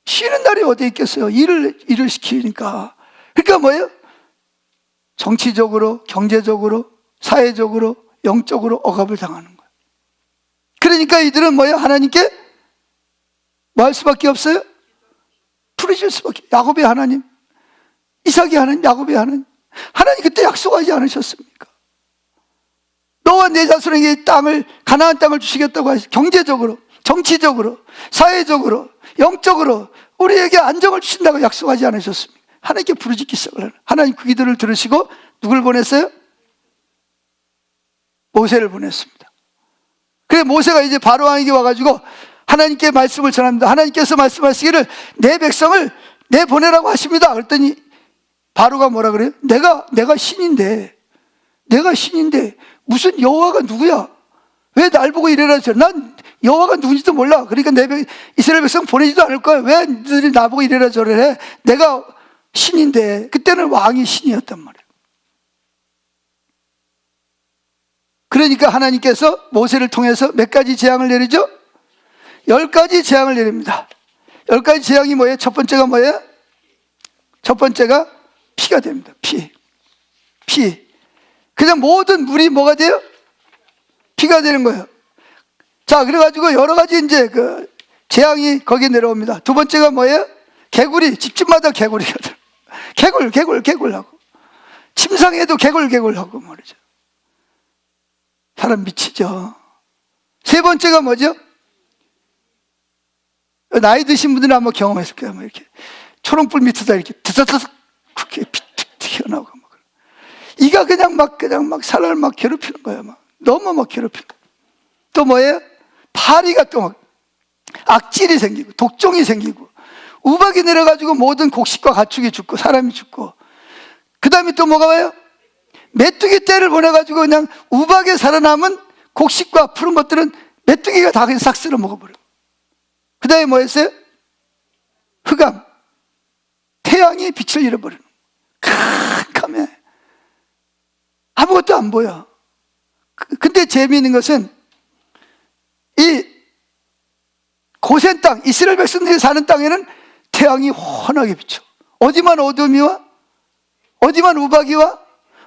쉬는 날이 어디 있겠어요? 일을 시키니까. 그러니까 뭐예요? 정치적으로, 경제적으로, 사회적으로, 영적으로 억압을 당하는 거예요. 그러니까 이들은 뭐예요? 하나님께 뭐 할 수밖에 없어요? 부르실 수밖에. 야곱의 하나님, 이삭의 하나님, 야곱의 하나님. 하나님 그때 약속하지 않으셨습니까? 너와 내 자손에게 이 땅을, 가나안 땅을 주시겠다고 하시. 경제적으로, 정치적으로, 사회적으로, 영적으로 우리에게 안정을 주신다고 약속하지 않으셨습니까? 하나님께 부르짖기 시작을 하는. 하나님 그 기도를 들으시고 누굴 보냈어요? 모세를 보냈습니다. 그래 모세가 이제 바로 왕에게 와가지고 하나님께 말씀을 전합니다. 하나님께서 말씀하시기를 내 백성을 내보내라고 하십니다. 그랬더니 바로가 뭐라 그래요? 내가 신인데 무슨 여호와가 누구야? 왜 날 보고 이래라 하죠? 난 여호와가 누군지도 몰라. 그러니까 이스라엘 백성 보내지도 않을 거야. 왜 너희들이 나보고 이래라 저래라 해? 내가 신인데. 그때는 왕이 신이었단 말이에요. 그러니까 하나님께서 모세를 통해서 몇 가지 재앙을 내리죠? 10가지 재앙을 내립니다. 10가지 재앙이 뭐예요? 첫 번째가 뭐예요? 첫 번째가 피가 됩니다. 피. 그냥 모든 물이 뭐가 돼요? 피가 되는 거예요. 자, 그래가지고 여러 가지 이제 그 재앙이 거기에 내려옵니다. 두 번째가 뭐예요? 개구리, 집집마다 개구리가 들어. 개굴하고. 침상에도 개굴하고 말이죠. 사람 미치죠. 세 번째가 뭐죠? 나이 드신 분들은 아마 경험했을 거예요. 이렇게 초롱불 밑에다 이렇게 드드드 그렇게 피 튀어나오고 막. 이가 그냥 막 사람을 막 괴롭히는 거예요. 막 너무 막 괴롭히는. 또 뭐예요? 파리가 또 막 악질이 생기고 독종이 생기고 우박이 내려가지고 모든 곡식과 가축이 죽고 사람이 죽고, 그 다음에 또 뭐가 와요? 메뚜기 떼를 보내가지고 그냥 우박에 살아남은 곡식과 푸른 것들은 메뚜기가 다 그냥 싹 쓸어 먹어버려요. 그 다음에 뭐였어요? 흑암, 태양이 빛을 잃어버리는 캄캄해. 아무것도 안 보여. 근데 재미있는 것은 이 고센 땅, 이스라엘 백성들이 사는 땅에는 태양이 환하게 비쳐. 어디만 어둠이 와? 어디만 우박이 와?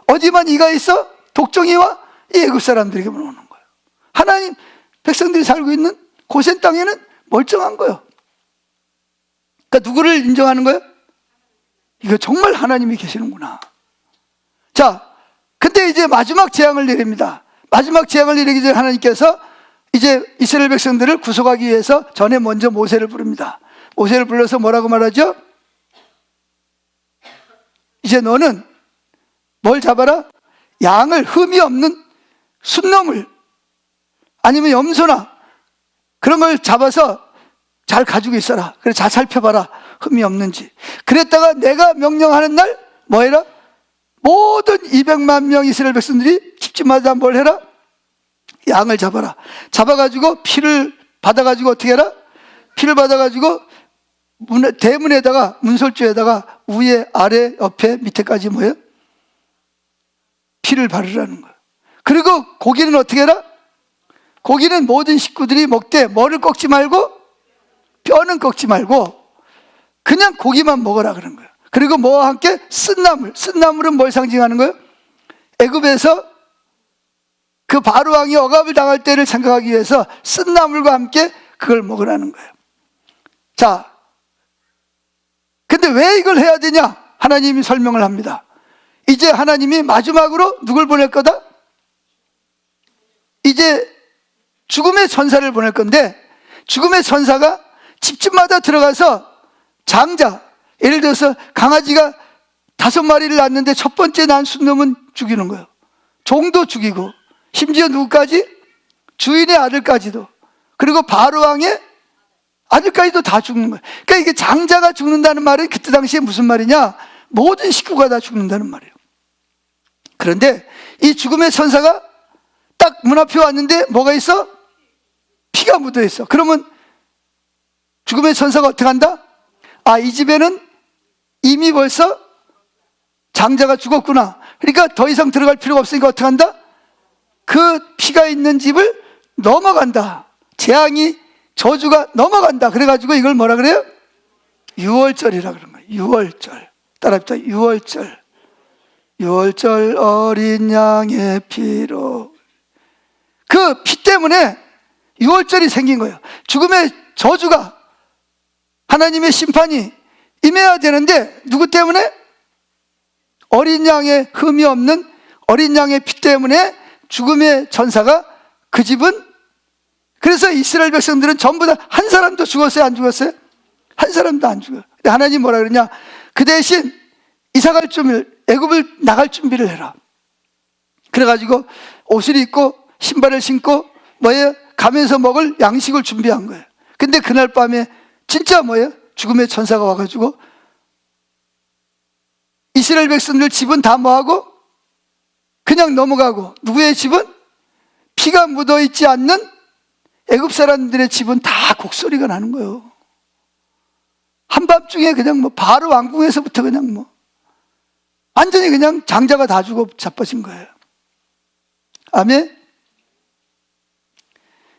어디만 이가 있어? 독종이 와? 이 애굽 사람들에게만 오는 거예요. 하나님 백성들이 살고 있는 고센 땅에는 멀쩡한 거예요. 그러니까 누구를 인정하는 거예요? 이거 정말 하나님이 계시는구나. 자, 근데 이제 마지막 재앙을 내립니다. 마지막 재앙을 내리기 전에 하나님께서 이제 이스라엘 백성들을 구속하기 위해서 전에 먼저 모세를 부릅니다. 모세를 불러서 뭐라고 말하죠? 이제 너는 뭘 잡아라? 양을, 흠이 없는 순놈을 아니면 염소나 그런 걸 잡아서 잘 가지고 있어라. 그래, 잘 살펴봐라. 흠이 없는지. 그랬다가 내가 명령하는 날 뭐 해라? 모든 200만 명 이스라엘 백성들이 집집마다 뭘 해라? 양을 잡아라. 잡아가지고 피를 받아가지고 어떻게 해라? 피를 받아가지고 대문에다가, 문설주에다가 위에 아래 옆에 밑에까지 뭐예요? 피를 바르라는 거예요. 그리고 고기는 어떻게 해라? 고기는 모든 식구들이 먹되 뭐를 꺾지 말고 뼈는 꺾지 말고 그냥 고기만 먹어라 그런 거예요. 그리고 뭐와 함께? 쓴나물. 쓴나물은 뭘 상징하는 거예요? 애굽에서 그 바로 왕이 억압을 당할 때를 생각하기 위해서 쓴나물과 함께 그걸 먹으라는 거예요. 자, 근데 왜 이걸 해야 되냐? 하나님이 설명을 합니다. 이제 하나님이 마지막으로 누굴 보낼 거다? 이제 죽음의 천사를 보낼 건데, 죽음의 천사가 집집마다 들어가서 장자, 예를 들어서 강아지가 5마리를 낳았는데 첫 번째 난 순놈은 죽이는 거예요. 종도 죽이고, 심지어 누구까지? 주인의 아들까지도, 그리고 바로 왕의 아들까지도 다 죽는 거예요. 그러니까 이게 장자가 죽는다는 말은 그때 당시에 무슨 말이냐? 모든 식구가 다 죽는다는 말이에요. 그런데 이 죽음의 천사가 딱 문 앞에 왔는데 뭐가 있어? 피가 묻어 있어. 그러면 죽음의 천사가 어떻게 한다? 아, 이 집에는 이미 벌써 장자가 죽었구나. 그러니까 더 이상 들어갈 필요가 없으니까 어떻게 한다? 그 피가 있는 집을 넘어간다. 재앙이, 저주가 넘어간다. 그래가지고 이걸 뭐라 그래요? 유월절이라 그런 거예요. 유월절. 따라합시다. 유월절. 유월절 어린 양의 피로. 그 피 때문에 유월절이 생긴 거예요. 죽음의 저주가, 하나님의 심판이 임해야 되는데 누구 때문에? 어린 양의 흠이 없는 어린 양의 피 때문에 죽음의 천사가 그 집은, 그래서 이스라엘 백성들은 전부 다 한 사람도 죽었어요? 안 죽었어요? 한 사람도 안 죽어요. 근데 하나님 뭐라 그러냐? 그 대신 이사갈 준비를, 애굽을 나갈 준비를 해라. 그래가지고 옷을 입고 신발을 신고 뭐예요? 가면서 먹을 양식을 준비한 거예요. 근데 그날 밤에 진짜 뭐예요? 죽음의 천사가 와가지고 이스라엘 백성들 집은 다 뭐하고? 그냥 넘어가고, 누구의 집은? 피가 묻어있지 않는 애굽 사람들의 집은 다 곡소리가 나는 거예요. 한밤중에 그냥 뭐 바로 왕궁에서부터 그냥 뭐 완전히 그냥 장자가 다 죽어 자빠진 거예요. 아멘.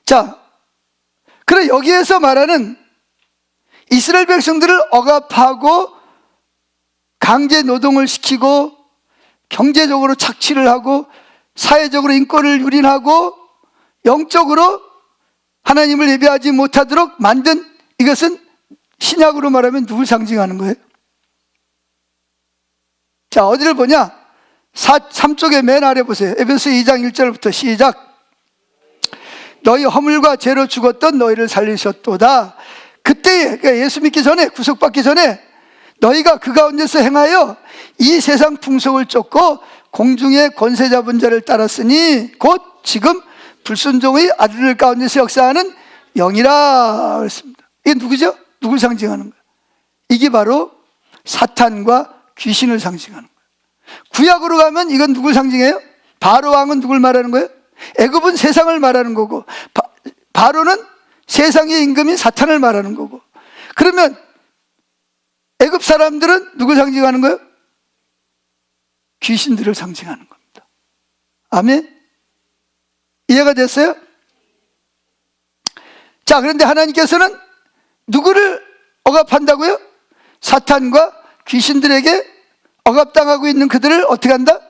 자, 그래 여기에서 말하는 이스라엘 백성들을 억압하고 강제 노동을 시키고 경제적으로 착취를 하고 사회적으로 인권을 유린하고 영적으로 하나님을 예배하지 못하도록 만든, 이것은 신약으로 말하면 누굴 상징하는 거예요? 자, 어디를 보냐? 3쪽에 맨 아래 보세요. 에베소 2장 1절부터 시작. 너희 허물과 죄로 죽었던 너희를 살리셨도다. 그때에, 그러니까 예수 믿기 전에, 구속받기 전에 너희가 그 가운데서 행하여 이 세상 풍속을 쫓고 공중의 권세 잡은 자를 따랐으니 곧 지금 불순종의 아들들 가운데서 역사하는 영이라 그랬습니다. 이게 누구죠? 누굴 상징하는 거예요? 이게 바로 사탄과 귀신을 상징하는 거예요. 구약으로 가면 이건 누굴 상징해요? 바로 왕은 누굴 말하는 거예요? 애굽은 세상을 말하는 거고, 바로는 세상의 임금인 사탄을 말하는 거고. 그러면 애굽 사람들은 누굴 상징하는 거예요? 귀신들을 상징하는 겁니다. 아멘? 이해가 됐어요? 자, 그런데 하나님께서는 누구를 억압한다고요? 사탄과 귀신들에게 억압당하고 있는 그들을 어떻게 한다?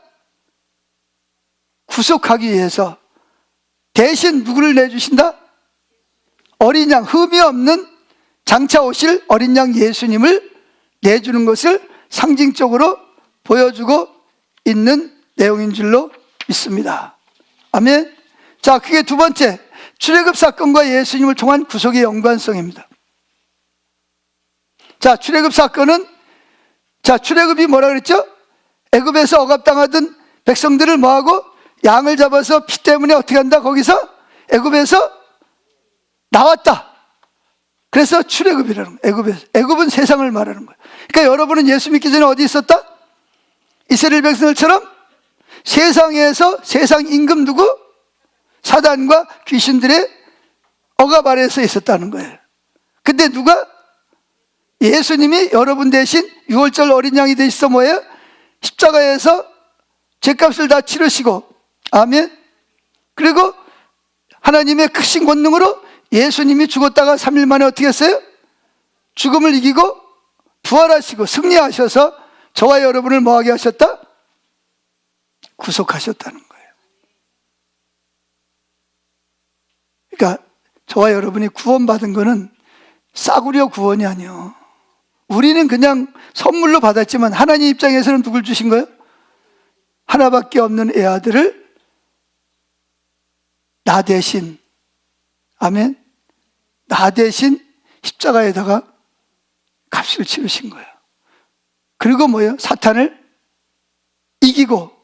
구속하기 위해서 대신 누구를 내주신다? 어린 양, 흠이 없는 장차 오실 어린 양 예수님을 내주는 것을 상징적으로 보여주고 있는 내용인 줄로 믿습니다. 아멘. 자, 그게 두 번째, 출애굽 사건과 예수님을 통한 구속의 연관성입니다. 자, 출애굽 사건은, 자, 출애굽이 뭐라 그랬죠? 애굽에서 억압당하던 백성들을 뭐하고? 양을 잡아서 피 때문에 어떻게 한다? 거기서 애굽에서 나왔다. 그래서 출애굽이라는 거예요. 애굽에서. 애굽은 세상을 말하는 거예요. 그러니까 여러분은 예수 믿기 전에 어디 있었다? 이스라엘 백성들처럼 세상에서, 세상 임금 누구? 사단과 귀신들의 억압 아래에서 있었다는 거예요. 근데 누가? 예수님이 여러분 대신 6월절 어린 양이 되셔서 뭐예요? 십자가에서 죄값을 다 치르시고, 아멘. 그리고 하나님의 크신 권능으로 예수님이 죽었다가 3일 만에 어떻게 했어요? 죽음을 이기고 부활하시고 승리하셔서 저와 여러분을 뭐하게 하셨다? 구속하셨다는 거예요. 그러니까 저와 여러분이 구원받은 거는 싸구려 구원이 아니에요. 우리는 그냥 선물로 받았지만 하나님 입장에서는 누굴 주신 거예요? 하나밖에 없는 애아들을 나 대신, 아멘, 나 대신 십자가에다가 값을 치르신 거예요. 그리고 뭐예요? 사탄을 이기고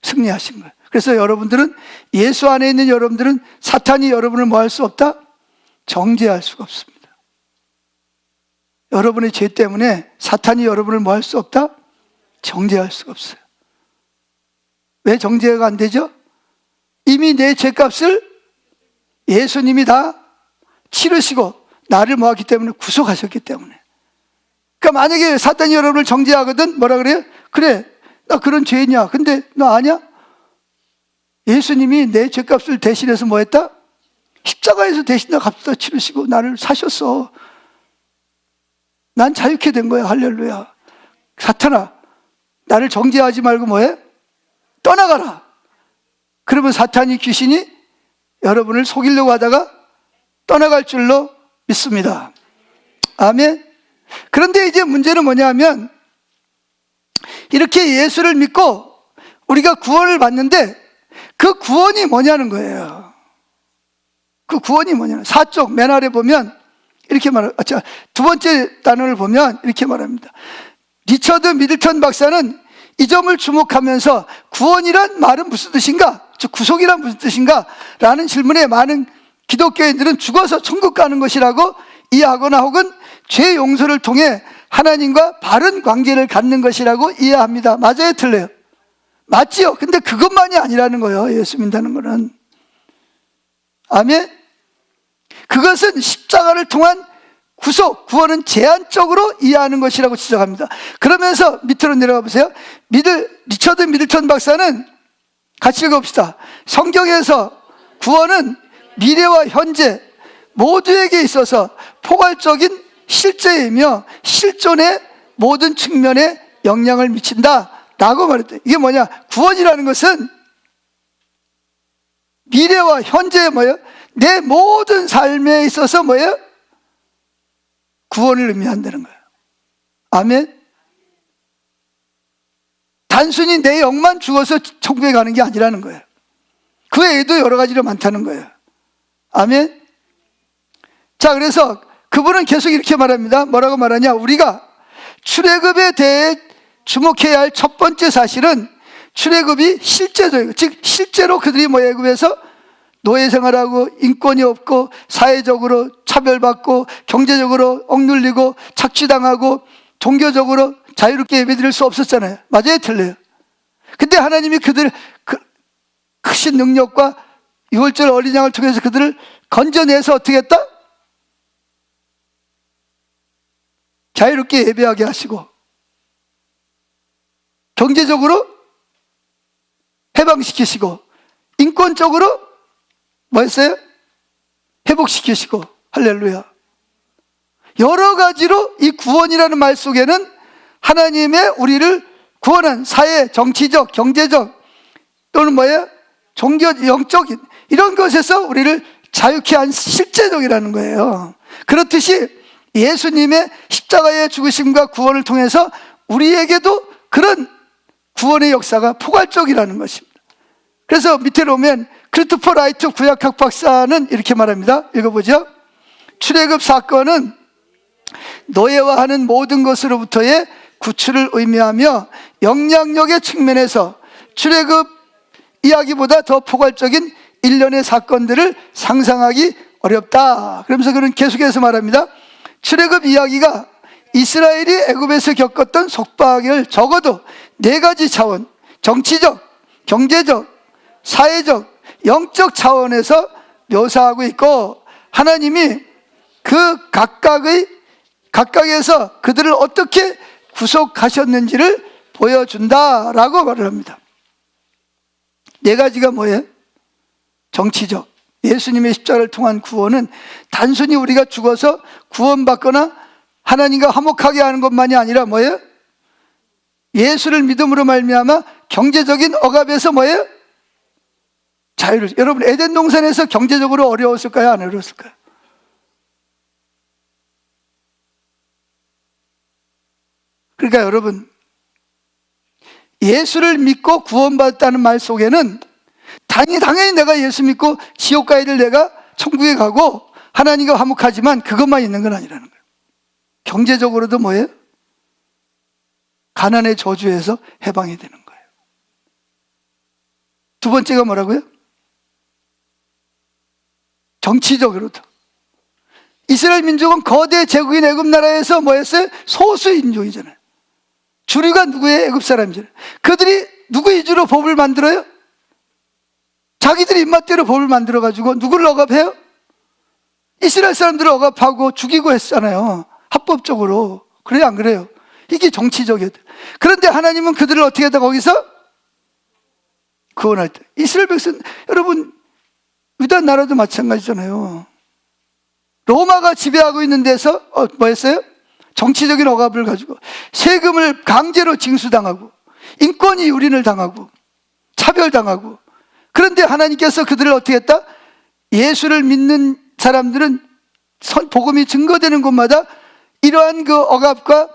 승리하신 거예요. 그래서 여러분들은, 예수 안에 있는 여러분들은 사탄이 여러분을 뭐 할 수 없다? 정죄할 수가 없습니다. 여러분의 죄 때문에 사탄이 여러분을 뭐 할 수 없다? 정죄할 수가 없어요. 왜 정죄가 안 되죠? 이미 내 죄값을 예수님이 다 치르시고 나를 뭐 하기 때문에, 구속하셨기 때문에. 그러니까 만약에 사탄이 여러분을 정죄하거든, 뭐라 그래요? 그래, 나 그런 죄인이야. 근데 너 아냐? 예수님이 내 죄값을 대신해서 뭐 했다? 십자가에서 대신 다 값을 치르시고 나를 사셨어. 난 자유케 된 거야. 할렐루야. 사탄아, 나를 정죄하지 말고 뭐해? 떠나가라. 그러면 사탄이, 귀신이 여러분을 속이려고 하다가 떠나갈 줄로 믿습니다. 아멘. 그런데 이제 문제는 뭐냐면, 이렇게 예수를 믿고 우리가 구원을 받는데 그 구원이 뭐냐는 거예요. 그 구원이 뭐냐는, 4쪽 맨 아래 보면 이렇게 두 번째 단어를 보면 이렇게 말합니다. 리처드 미들턴 박사는 이 점을 주목하면서 구원이란 말은 무슨 뜻인가? 즉 구속이란 무슨 뜻인가? 라는 질문에 많은 기독교인들은 죽어서 천국 가는 것이라고 이해하거나 혹은 죄 용서를 통해 하나님과 바른 관계를 갖는 것이라고 이해합니다. 맞아요? 틀려요? 맞지요? 근데 그것만이 아니라는 거예요. 예수 믿는다는 거는. 아멘? 그것은 십자가를 통한 구속, 구원은 제한적으로 이해하는 것이라고 지적합니다. 그러면서 밑으로 내려가 보세요. 리처드 미들턴 박사는, 같이 읽어봅시다. 성경에서 구원은 미래와 현재 모두에게 있어서 포괄적인 실제이며 실존의 모든 측면에 영향을 미친다 라고 말했대요. 이게 뭐냐? 구원이라는 것은 미래와 현재에 뭐예요? 내 모든 삶에 있어서 뭐예요? 구원을 의미한다는 거예요. 아멘. 단순히 내 영만 죽어서 천국에 가는 게 아니라는 거예요. 그 외에도 여러 가지로 많다는 거예요. 아멘. 자, 그래서 그분은 계속 이렇게 말합니다. 뭐라고 말하냐? 우리가 출애굽에 대해 주목해야 할 첫 번째 사실은 출애굽이 실제적이고, 즉 실제로 그들이 애굽에서 노예 생활하고 인권이 없고 사회적으로 차별받고 경제적으로 억눌리고 착취당하고 종교적으로 자유롭게 예배드릴 수 없었잖아요. 맞아요, 틀려요? 근데 하나님이 그들 크신 능력과 6월절 어린 양을 통해서 그들을 건져내서 어떻게 했다? 자유롭게 예배하게 하시고 경제적으로 해방시키시고 인권적으로 뭐 했어요? 회복시키시고. 할렐루야. 여러 가지로 이 구원이라는 말 속에는 하나님의 우리를 구원한 사회, 정치적, 경제적 또는 뭐예요? 종교, 영적인 이런 것에서 우리를 자유케 한 실제적이라는 거예요. 그렇듯이 예수님의 십자가의 죽으심과 구원을 통해서 우리에게도 그런 구원의 역사가 포괄적이라는 것입니다. 그래서 밑에로 오면 크리스토퍼 라이트 구약학 박사는 이렇게 말합니다. 읽어보죠. 출애굽 사건은 노예화하는 모든 것으로부터의 구출을 의미하며 영향력의 측면에서 출애굽 이야기보다 더 포괄적인 일련의 사건들을 상상하기 어렵다. 그러면서 그는 계속해서 말합니다. 출애굽 이야기가 이스라엘이 애굽에서 겪었던 속박을 적어도 4가지 차원, 정치적, 경제적, 사회적, 영적 차원에서 묘사하고 있고, 하나님이 그 각각에서 그들을 어떻게 구속하셨는지를 보여준다라고 말을 합니다. 4가지가 뭐예요? 정치적, 예수님의 십자가를 통한 구원은 단순히 우리가 죽어서 구원받거나 하나님과 화목하게 하는 것만이 아니라 뭐예요? 예수를 믿음으로 말미암아 경제적인 억압에서 뭐예요? 자유를. 여러분, 에덴 동산에서 경제적으로 어려웠을까요? 안 어려웠을까요? 그러니까 여러분, 예수를 믿고 구원받았다는 말 속에는 당연히 내가 예수 믿고 지옥 가야 될 내가 천국에 가고 하나님과 화목하지만 그것만 있는 건 아니라는 거예요. 경제적으로도 뭐예요? 가난의 저주에서 해방이 되는 거예요. 두 번째가 뭐라고요? 정치적으로도. 이스라엘 민족은 거대 제국인 애굽 나라에서 뭐였어요? 소수 인종이잖아요. 주류가 누구예요? 애굽 사람이잖아요. 그들이 누구 위주로 법을 만들어요? 자기들이 입맛대로 법을 만들어가지고 누구를 억압해요? 이스라엘 사람들을 억압하고 죽이고 했잖아요. 합법적으로. 그래요, 안 그래요? 이게 정치적이에요. 그런데 하나님은 그들을 어떻게 하다 거기서 구원할 때. 이스라엘 백성, 여러분, 유다 나라도 마찬가지잖아요. 로마가 지배하고 있는 데서 뭐 했어요? 정치적인 억압을 가지고 세금을 강제로 징수당하고 인권이 유린을 당하고 차별당하고. 그런데 하나님께서 그들을 어떻게 했다? 예수를 믿는 사람들은 복음이 증거되는 곳마다 이러한 그 억압과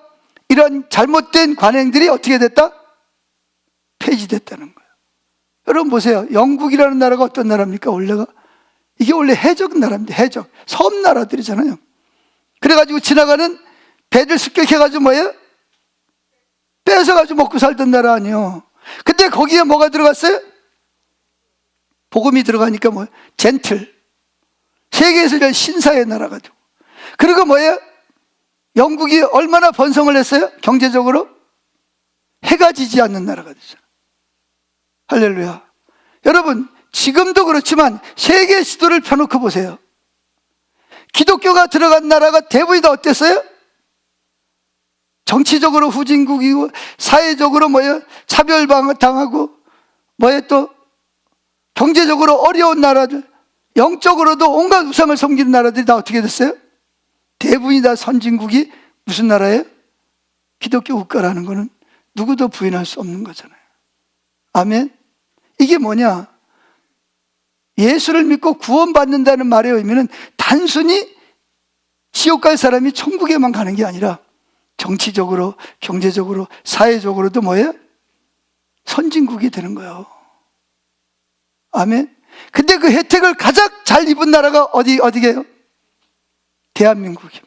이러한 잘못된 관행들이 어떻게 됐다? 폐지됐다는 거예요. 여러분 보세요. 영국이라는 나라가 어떤 나라입니까? 이게 원래 해적 나라입니다. 해적. 섬 나라들이잖아요. 그래가지고 지나가는 배들 습격해가지고 뭐예요? 뺏어가지고 먹고 살던 나라 아니에요. 근데 거기에 뭐가 들어갔어요? 복음이 들어가니까 뭐예요? 젠틀. 세계에서 제일 신사의 나라가 되고. 그리고 뭐예요? 영국이 얼마나 번성을 했어요? 경제적으로? 해가 지지 않는 나라가 됐어요. 할렐루야. 여러분, 지금도 그렇지만 세계 지도를 펴놓고 보세요. 기독교가 들어간 나라가 대부분이 다 어땠어요? 정치적으로 후진국이고 사회적으로 뭐예요? 차별당하고 뭐예요? 또 경제적으로 어려운 나라들, 영적으로도 온갖 우상을 섬기는 나라들이 다 어떻게 됐어요? 대부분이 다 선진국이 무슨 나라예요? 기독교 국가라는 거는 누구도 부인할 수 없는 거잖아요. 아멘. 이게 뭐냐? 예수를 믿고 구원받는다는 말의 의미는 단순히 지옥 갈 사람이 천국에만 가는 게 아니라 정치적으로, 경제적으로, 사회적으로도 뭐예요? 선진국이 되는 거예요. 아멘. 근데 그 혜택을 가장 잘 입은 나라가 어디게요? 대한민국입니다.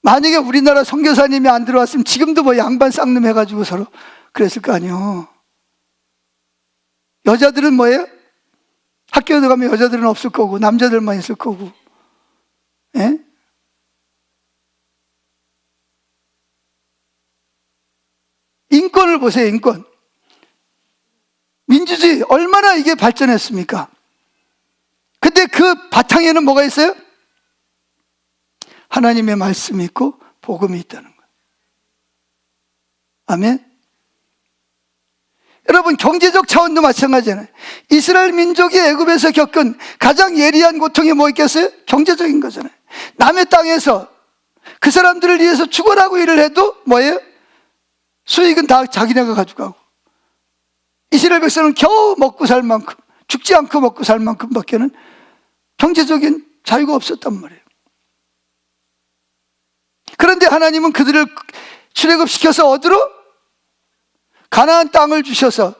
만약에 우리나라 선교사님이 안 들어왔으면 지금도 뭐 양반 쌍놈 해가지고 서로 그랬을 거 아니에요. 여자들은 뭐예요? 학교에 가면 여자들은 없을 거고 남자들만 있을 거고. 예? 인권을 보세요. 인권. 민주주의 얼마나 이게 발전했습니까? 근데 그 바탕에는 뭐가 있어요? 하나님의 말씀이 있고 복음이 있다는 거예요. 아멘. 여러분, 경제적 차원도 마찬가지잖아요. 이스라엘 민족이 애굽에서 겪은 가장 예리한 고통이 뭐 있겠어요? 경제적인 거잖아요. 남의 땅에서 그 사람들을 위해서 죽어라고 일을 해도 뭐예요? 수익은 다 자기네가 가져가고, 이스라엘 백성은 겨우 먹고 살 만큼, 죽지 않고 먹고 살 만큼밖에는 경제적인 자유가 없었단 말이에요. 그런데 하나님은 그들을 출애굽시켜서 어디로? 가나안 땅을 주셔서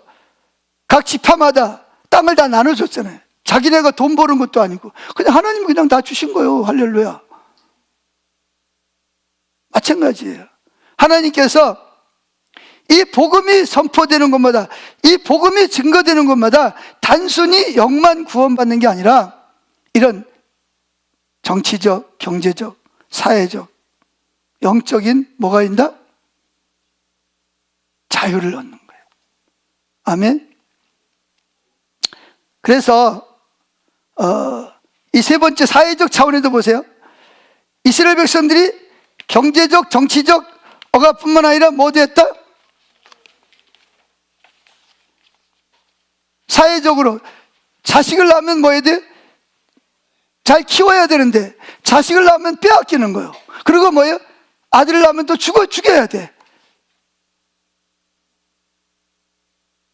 각 지파마다 땅을 다 나눠줬잖아요. 자기네가 돈 버는 것도 아니고 그냥 하나님이 그냥 다 주신 거예요. 할렐루야. 마찬가지예요. 하나님께서 이 복음이 선포되는 것마다, 이 복음이 증거되는 것마다 단순히 영만 구원받는 게 아니라 이런 정치적, 경제적, 사회적, 영적인 뭐가 있다? 자유를 얻는 거예요. 아멘. 그래서 이 세 번째 사회적 차원에도 보세요. 이스라엘 백성들이 경제적, 정치적 억압뿐만 아니라 뭐도 했다? 사회적으로 자식을 낳으면 뭐 해야 돼? 잘 키워야 되는데 자식을 낳으면 빼앗기는 거예요. 그리고 뭐예요? 아들을 낳으면 또 죽여야 돼.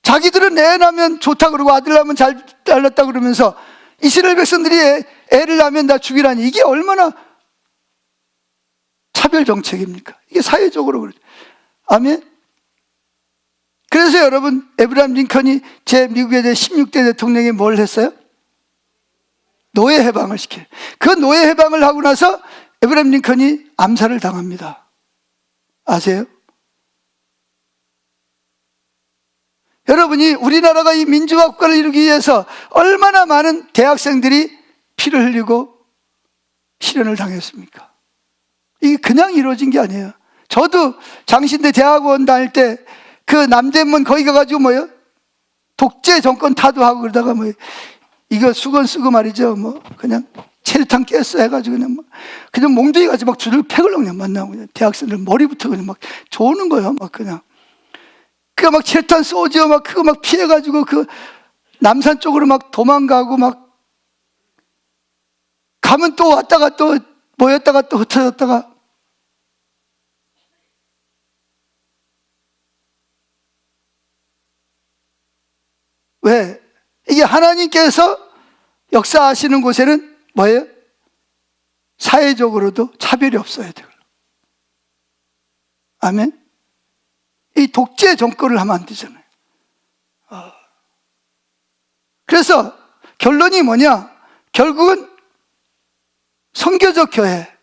자기들은 애 낳으면 좋다 그러고 아들 낳으면 잘 낳았다 그러면서 이스라엘 백성들이 애를 낳으면 다 죽이라니, 이게 얼마나 차별 정책입니까? 이게 사회적으로 그렇죠. 아멘. 그래서 여러분, 에브라임 링컨이 제 미국의 16대 대통령이 뭘 했어요? 노예 해방을 시켜요. 그 노예 해방을 하고 나서 에브라임 링컨이 암살을 당합니다. 아세요? 여러분이 우리나라가 이 민주화 국가를 이루기 위해서 얼마나 많은 대학생들이 피를 흘리고 실현을 당했습니까? 이게 그냥 이루어진 게 아니에요. 저도 장신대 대학원 다닐 때 그 남대문 거기 가가지고 뭐예요? 독재 정권 타도하고 그러다가 뭐 이거 수건 쓰고 말이죠. 뭐 그냥 체류탄 깼어 해가지고 그냥 몽둥이 가지고 막 줄을 팩을 그냥 만나고 그냥 대학생들 머리부터 그냥 막 조는 거예요. 막 그냥. 그 막 체류탄 쏘죠. 막 그거 막 피해가지고 그 남산 쪽으로 막 도망가고 막 가면 또 왔다가 또 모였다가 또 흩어졌다가. 왜? 이게 하나님께서 역사하시는 곳에는 뭐예요? 사회적으로도 차별이 없어야 돼요. 아멘? 이 독재 정권을 하면 안 되잖아요. 그래서 결론이 뭐냐? 결국은 선교적 교회,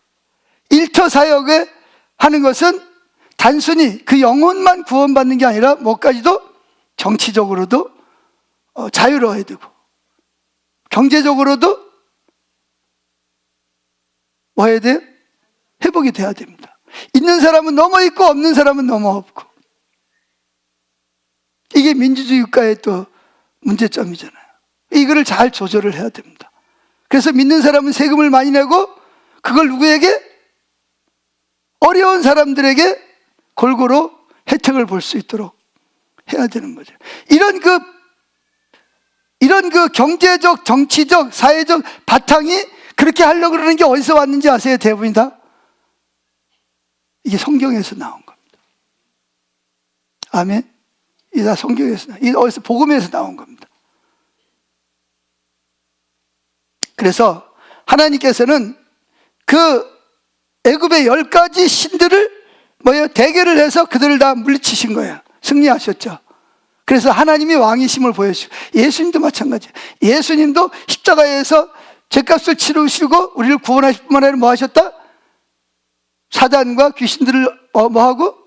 일터 사역에 하는 것은 단순히 그 영혼만 구원받는 게 아니라 뭐까지도 정치적으로도 자유로워야 되고, 경제적으로도 뭐 해야 돼요? 회복이 돼야 됩니다. 있는 사람은 넘어 있고 없는 사람은 넘어 없고. 이게 민주주의 국가의 또 문제점이잖아요. 이거를 잘 조절을 해야 됩니다. 그래서 믿는 사람은 세금을 많이 내고 그걸 누구에게? 어려운 사람들에게 골고루 혜택을 볼 수 있도록 해야 되는 거죠. 이런 그 경제적, 정치적, 사회적 바탕이 그렇게 하려고 그러는 게 어디서 왔는지 아세요? 대부분이 다? 이게 성경에서 나온 겁니다. 아멘? 이게 다 성경에서, 이게 어디서? 복음에서 나온 겁니다. 그래서 하나님께서는 그 애굽의 10가지 신들을 대결을 해서 그들을 다 물리치신 거예요. 승리하셨죠. 그래서 하나님이 왕이심을 보여주시고, 예수님도 마찬가지예요. 예수님도 십자가에서 죄값을 치르시고 우리를 구원하실 뿐만 아니라 뭐 하셨다? 사단과 귀신들을 뭐하고?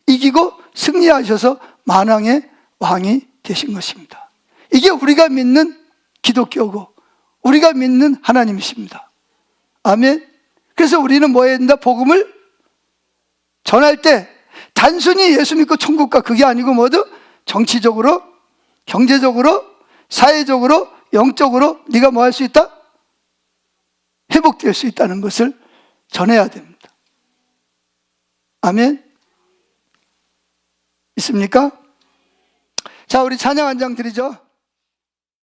이기고 승리하셔서 만왕의 왕이 되신 것입니다. 이게 우리가 믿는 기독교고 우리가 믿는 하나님이십니다. 아멘. 그래서 우리는 뭐 해야 된다? 복음을 전할 때 단순히 예수 믿고 천국 가 그게 아니고 뭐든 정치적으로, 경제적으로, 사회적으로, 영적으로 네가 뭐 할 수 있다? 회복될 수 있다는 것을 전해야 됩니다. 아멘. 있습니까? 자, 우리 찬양 한 장 드리죠.